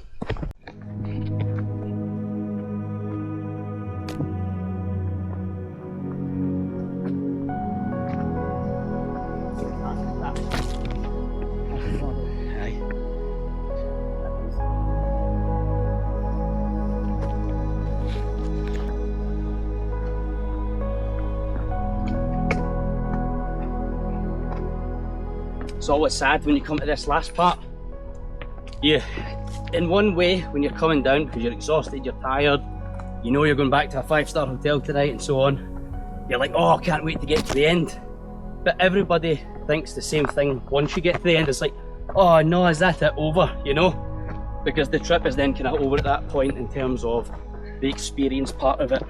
[SPEAKER 7] It's always sad when you come to this last part. You, in one way, when you're coming down because you're exhausted, you're tired, you know you're going back to a 5-star hotel tonight and so on. You're like, oh, I can't wait to get to the end. But everybody thinks the same thing once you get to the end. It's like, oh no, is that it over? You know? Because the trip is then kind of over at that point in terms of the experience part of it.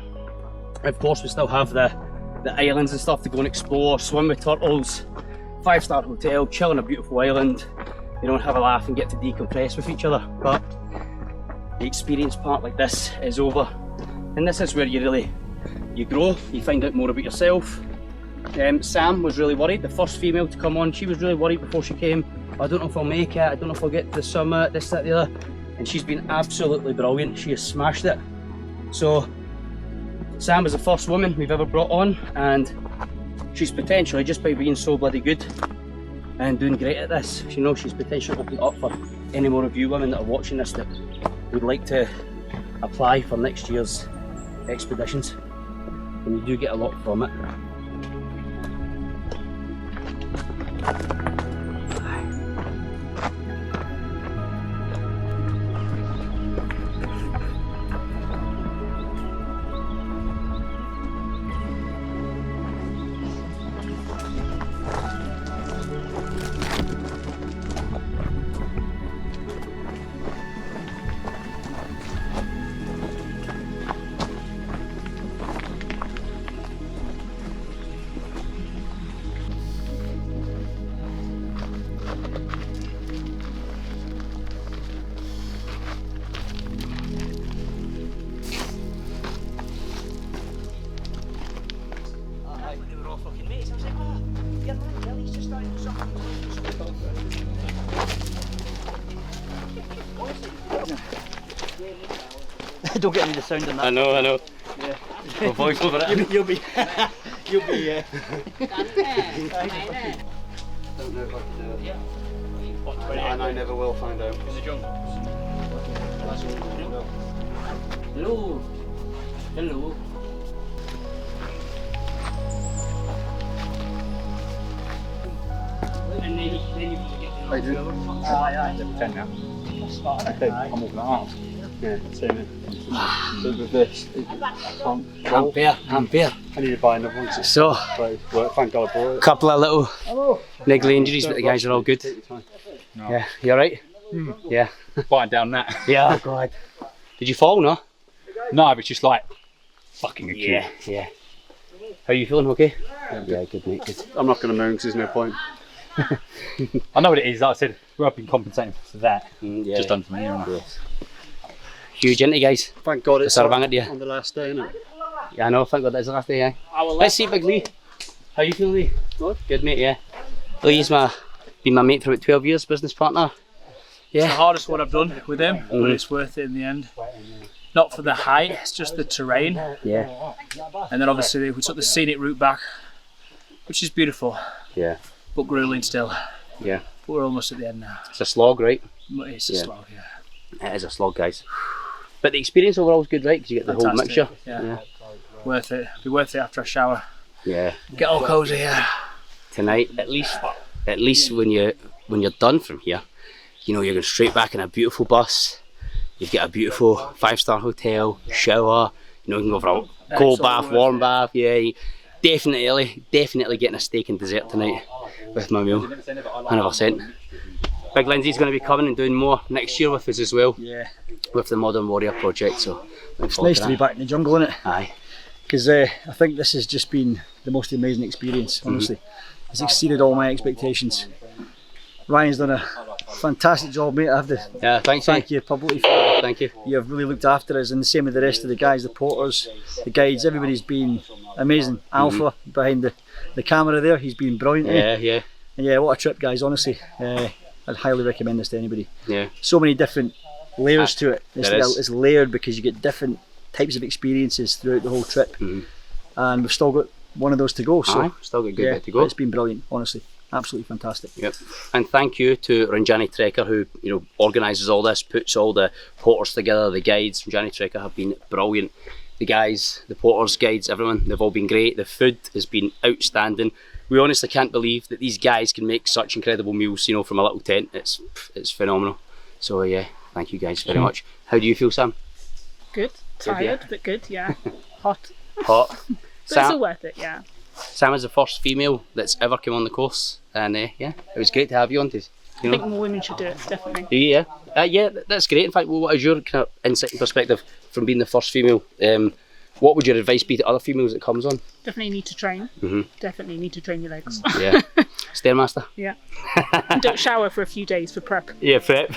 [SPEAKER 7] Of course, we still have the islands and stuff to go and explore, swim with turtles, 5-star hotel, chill on a beautiful island, you know, have a laugh and get to decompress with each other. But the experience part like this is over, and this is where you grow, you find out more about yourself. Sam was really worried, the first female to come on, she was really worried before she came. I don't know if I'll make it, I don't know if I'll get to the summit, this, that, the other, and she's been absolutely brilliant. She has smashed it. So Sam is the first woman we've ever brought on, and she's potentially, just by being so bloody good and doing great at this, you know, she's potentially opened up for any more of you women that are watching this that would like to apply for next year's expeditions, and you do get a lot from it.
[SPEAKER 4] Don't get any of the sound in that.
[SPEAKER 7] I know.
[SPEAKER 4] Yeah.
[SPEAKER 7] We'll voice over it.
[SPEAKER 4] You'll be. Don't know if I can do it. And I never will find out.
[SPEAKER 7] Hello. Hello. And then you get
[SPEAKER 9] I do.
[SPEAKER 6] Pretend now. Okay, I'm walking out. Yeah, so with this,
[SPEAKER 7] Ampere.
[SPEAKER 6] I need to buy another one.
[SPEAKER 7] So,
[SPEAKER 6] Thank God I bought it.
[SPEAKER 7] couple of little niggly injuries, but the guys are all good.
[SPEAKER 6] No.
[SPEAKER 7] Yeah, you alright? Yeah.
[SPEAKER 6] Biting down that.
[SPEAKER 7] Yeah, oh God. Did you fall, no?
[SPEAKER 6] No, but it's just like fucking acute.
[SPEAKER 7] Yeah. How are you feeling, okay? Yeah, good mate, good.
[SPEAKER 9] I'm not going to moan because there's no point.
[SPEAKER 6] I know what it is, like I said, I've been compensating for that.
[SPEAKER 7] Yeah.
[SPEAKER 6] Just done for me, haven't I?
[SPEAKER 7] Yes. Huge, isn't it, guys?
[SPEAKER 9] Thank God it's
[SPEAKER 7] Sarabang it, yeah.
[SPEAKER 9] on the last day, isn't it?
[SPEAKER 7] Yeah, I know, thank God it's the last day, yeah. Let's see Big Lee. How you feeling, Lee? Good mate, yeah. Lee's been my mate for about 12 years, business partner.
[SPEAKER 8] It's the
[SPEAKER 7] Yeah.
[SPEAKER 8] hardest one I've done with him, but it's worth it in the end. Not for the height, it's just the terrain.
[SPEAKER 7] Yeah.
[SPEAKER 8] And then obviously we took the scenic route back, which is beautiful,
[SPEAKER 7] Yeah.
[SPEAKER 8] but grueling still.
[SPEAKER 7] Yeah.
[SPEAKER 8] But we're almost at the end now.
[SPEAKER 7] It's a slog, right?
[SPEAKER 8] But it's a
[SPEAKER 7] Yeah.
[SPEAKER 8] slog, yeah.
[SPEAKER 7] It is a slog, guys. But the experience overall is good, right? Because you get the whole
[SPEAKER 8] Fantastic,
[SPEAKER 7] mixture.
[SPEAKER 8] yeah. Worth it. Be worth it after a shower.
[SPEAKER 7] Yeah.
[SPEAKER 8] Get all cozy, yeah.
[SPEAKER 7] Tonight, at least when you're done from here, you know you're going straight back in a beautiful bus. You've got a beautiful 5-star hotel, shower. You know, you can go for a cold
[SPEAKER 8] Excellent
[SPEAKER 7] bath,
[SPEAKER 8] worth
[SPEAKER 7] warm
[SPEAKER 8] it.
[SPEAKER 7] bath. Yeah, definitely getting a steak and dessert tonight with my meal. 100%. Big Lindsay's going to be coming and doing more next year with us as well.
[SPEAKER 4] Yeah.
[SPEAKER 7] With the Modern Warrior project, so
[SPEAKER 4] It's nice to be back in the jungle, isn't it?
[SPEAKER 7] Aye.
[SPEAKER 4] Because I think this has just been the most amazing experience, honestly. It's exceeded all my expectations. Ryan's done a fantastic job, mate. I have to
[SPEAKER 7] Yeah, thanks.
[SPEAKER 4] thank you publicly for that.
[SPEAKER 7] Thank you.
[SPEAKER 4] You have really looked after us, and the same with the rest of the guys, the porters, the guides, everybody's been amazing. Alpha behind the camera there, he's been brilliant.
[SPEAKER 2] Yeah.
[SPEAKER 4] And yeah, what a trip, guys, honestly. I'd highly recommend this to anybody.
[SPEAKER 2] Yeah.
[SPEAKER 4] So many different layers to it.
[SPEAKER 2] There is.
[SPEAKER 4] It's layered because you get different types of experiences throughout the whole trip. And we've still got one of those to go. So
[SPEAKER 2] still got a good bit to go.
[SPEAKER 4] It's been brilliant, honestly. Absolutely fantastic.
[SPEAKER 2] Yep. And thank you to Rinjani Trekker, who organises all this, puts all the porters together, the guides. Rinjani Trekker have been brilliant. The guys, the porters, guides, everyone, they've all been great. The food has been outstanding. We honestly can't believe that these guys can make such incredible meals, from a little tent. It's phenomenal. So yeah, thank you guys very much. How do you feel, Sam?
[SPEAKER 8] Good. Tired, but good, yeah. Hot.
[SPEAKER 2] Hot.
[SPEAKER 8] But
[SPEAKER 2] Sam,
[SPEAKER 8] it's all worth it, yeah.
[SPEAKER 2] Sam is the first female that's ever come on the course, and yeah, it was great to have you on.
[SPEAKER 8] I think more women should do it, definitely.
[SPEAKER 2] Yeah, that's great. In fact, what is your kind of insight and perspective from being the first female? What would your advice be to other females that comes on?
[SPEAKER 8] Definitely need to train. Definitely need to train your legs.
[SPEAKER 2] Yeah. Stairmaster?
[SPEAKER 8] Yeah. And don't shower for a few days for prep.
[SPEAKER 2] Yeah, prep.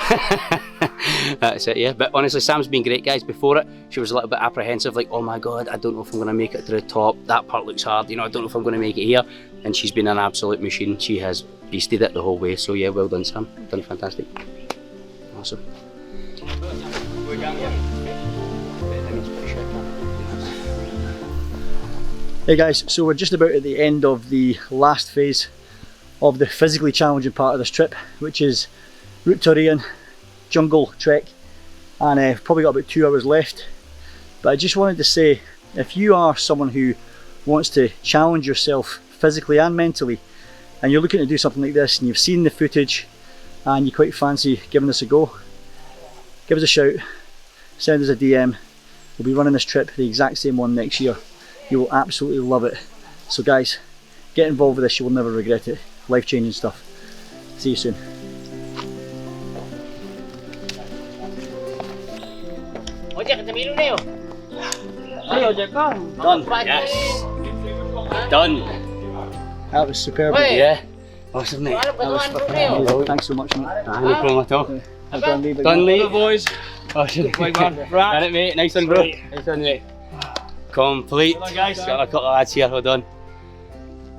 [SPEAKER 2] That's it, yeah. But honestly, Sam's been great, guys. Before it, she was a little bit apprehensive, like, oh my God, I don't know if I'm going to make it to the top. That part looks hard, I don't know if I'm going to make it here. And she's been an absolute machine. She has beasted it the whole way. So yeah, well done, Sam. Done fantastic. Awesome.
[SPEAKER 4] Hey guys, so we're just about at the end of the last phase of the physically challenging part of this trip, which is Route to Rian jungle trek, and I've probably got about 2 hours left. But I just wanted to say, if you are someone who wants to challenge yourself physically and mentally, and you're looking to do something like this and you've seen the footage and you quite fancy giving this a go, give us a shout, send us a DM. We'll be running this trip, the exact same one, next year. You will absolutely love it. So guys, get involved with this, you will never regret it. Life-changing stuff. See you soon.
[SPEAKER 2] Done. Yes. Done.
[SPEAKER 4] That was superb.
[SPEAKER 2] Yeah. Awesome, mate. That was
[SPEAKER 4] Amazing. Thanks so much, mate.
[SPEAKER 2] no problem at all.
[SPEAKER 4] I've done Lee,
[SPEAKER 2] Done, Lee.
[SPEAKER 5] boys.
[SPEAKER 2] Awesome. Done it, mate. Nice one, bro. Nice one, mate. Complete.
[SPEAKER 5] Well done, guys.
[SPEAKER 2] Got a couple of lads here. Hold on.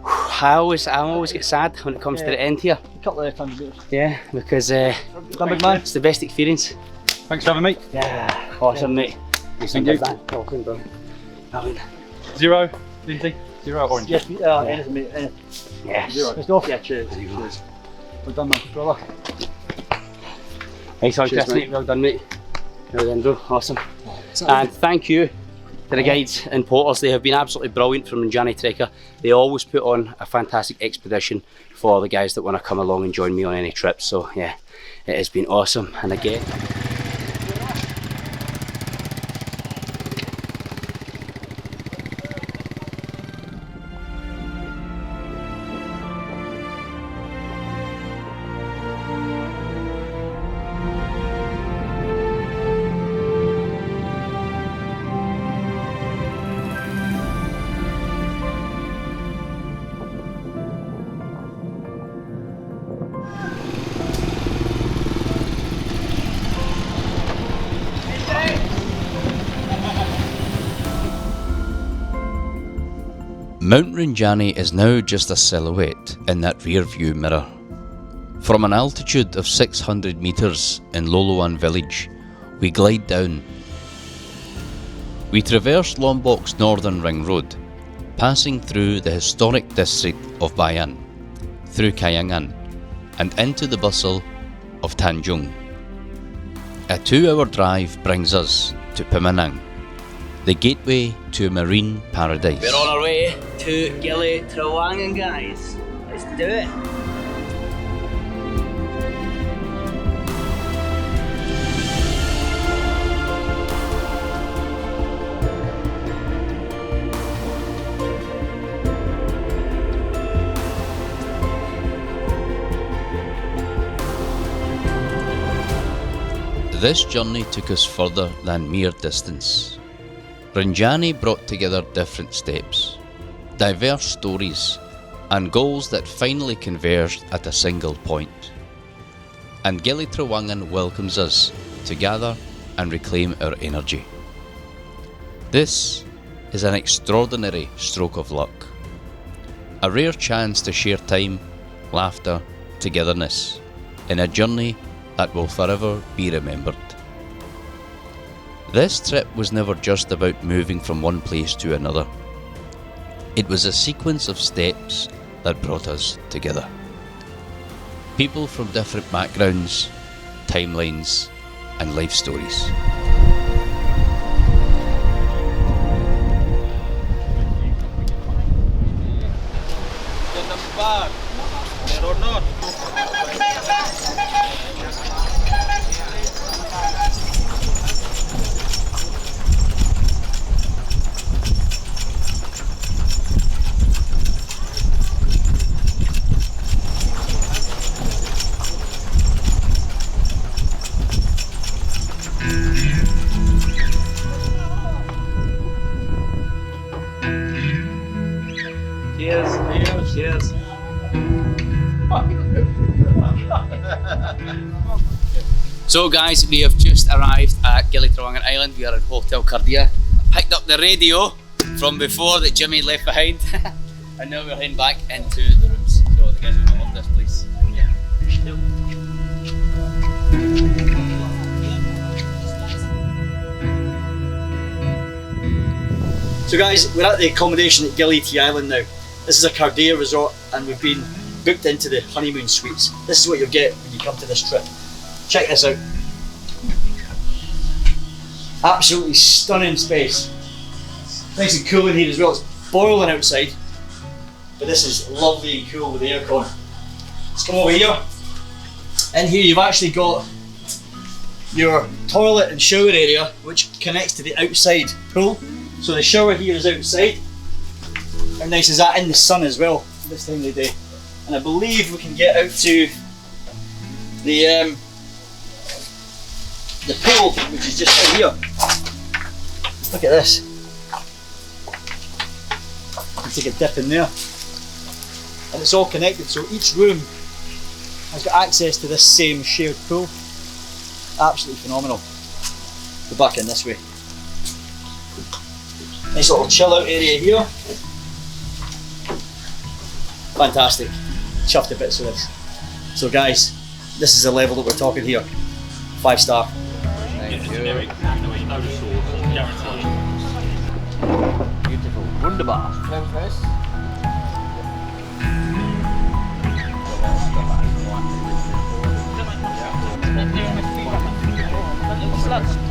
[SPEAKER 2] I always get sad when it comes to the end here.
[SPEAKER 4] A couple of contributors.
[SPEAKER 2] Yeah, because
[SPEAKER 4] Done, big man.
[SPEAKER 2] it's the best experience.
[SPEAKER 5] Thanks for having me.
[SPEAKER 2] Yeah. Awesome, mate.
[SPEAKER 4] Thank you.
[SPEAKER 2] Awesome, bro.
[SPEAKER 5] Zero, Lindsay. Zero orange.
[SPEAKER 4] Yes, anything, mate. Anything.
[SPEAKER 2] Yes.
[SPEAKER 4] Let's go.
[SPEAKER 2] Yeah, cheers. Cheers.
[SPEAKER 4] Well done, man. Brother.
[SPEAKER 2] Nice one,
[SPEAKER 10] Cheers,
[SPEAKER 2] Chris,
[SPEAKER 10] mate.
[SPEAKER 2] mate. Well done, mate. Well done, bro. Awesome. And thank you to the guides and porters. They have been absolutely brilliant from Rinjani Trekker. They always put on a fantastic expedition for the guys that want to come along and join me on any trip. So yeah, it has been awesome. And again,
[SPEAKER 1] Mount Rinjani is now just a silhouette in that rear view mirror. From an altitude of 600 metres in Loloan village, we glide down. We traverse Lombok's northern ring road, passing through the historic district of Bayan, through Kayangan, and into the bustle of Tanjung. A 2-hour drive brings us to Pemanang, the gateway to a marine paradise.
[SPEAKER 2] we're on our way to Gili Trawangan, guys. Let's do it.
[SPEAKER 1] This journey took us further than mere distance. Rinjani brought together different steps, diverse stories, and goals that finally converged at a single point. And Gili Trawangan welcomes us to gather and reclaim our energy. This
[SPEAKER 3] is an extraordinary stroke of luck. A rare chance to share time, laughter, togetherness in a journey that will forever be remembered. This trip was never just about moving from one place to another. It was a sequence of steps that brought us together. People from different backgrounds, timelines, and life stories.
[SPEAKER 5] Cheers.
[SPEAKER 2] So guys, we have just arrived at Gili Trawangan Island. We are in Hotel Cardia. Picked up the radio from before that Jimmy left behind. And now we're heading back into the rooms. So the guys are gonna love this place.
[SPEAKER 4] So guys, we're at the accommodation at Gili Island now. This is a Cardia resort and we've been booked into the honeymoon suites. This is what you'll get when you come to this trip. Check this out. Absolutely stunning space. Nice and cool in here as well. It's boiling outside, but this is lovely and cool with the aircon. Let's come over here. In here you've actually got your toilet and shower area which connects to the outside pool. So the shower here is outside. How nice is that, in the sun as well this time of the day. And I believe we can get out to the pool, which is just out here. Look at this. You can take a dip in there. And it's all connected, so each room has got access to this same shared pool. Absolutely phenomenal. Go back in this way. Nice little chill out area here. Fantastic. Chuffed to bits with this. So guys, this is the level that we're talking here. 5-star.
[SPEAKER 3] Beautiful. Wunderbar.
[SPEAKER 8] Sluts.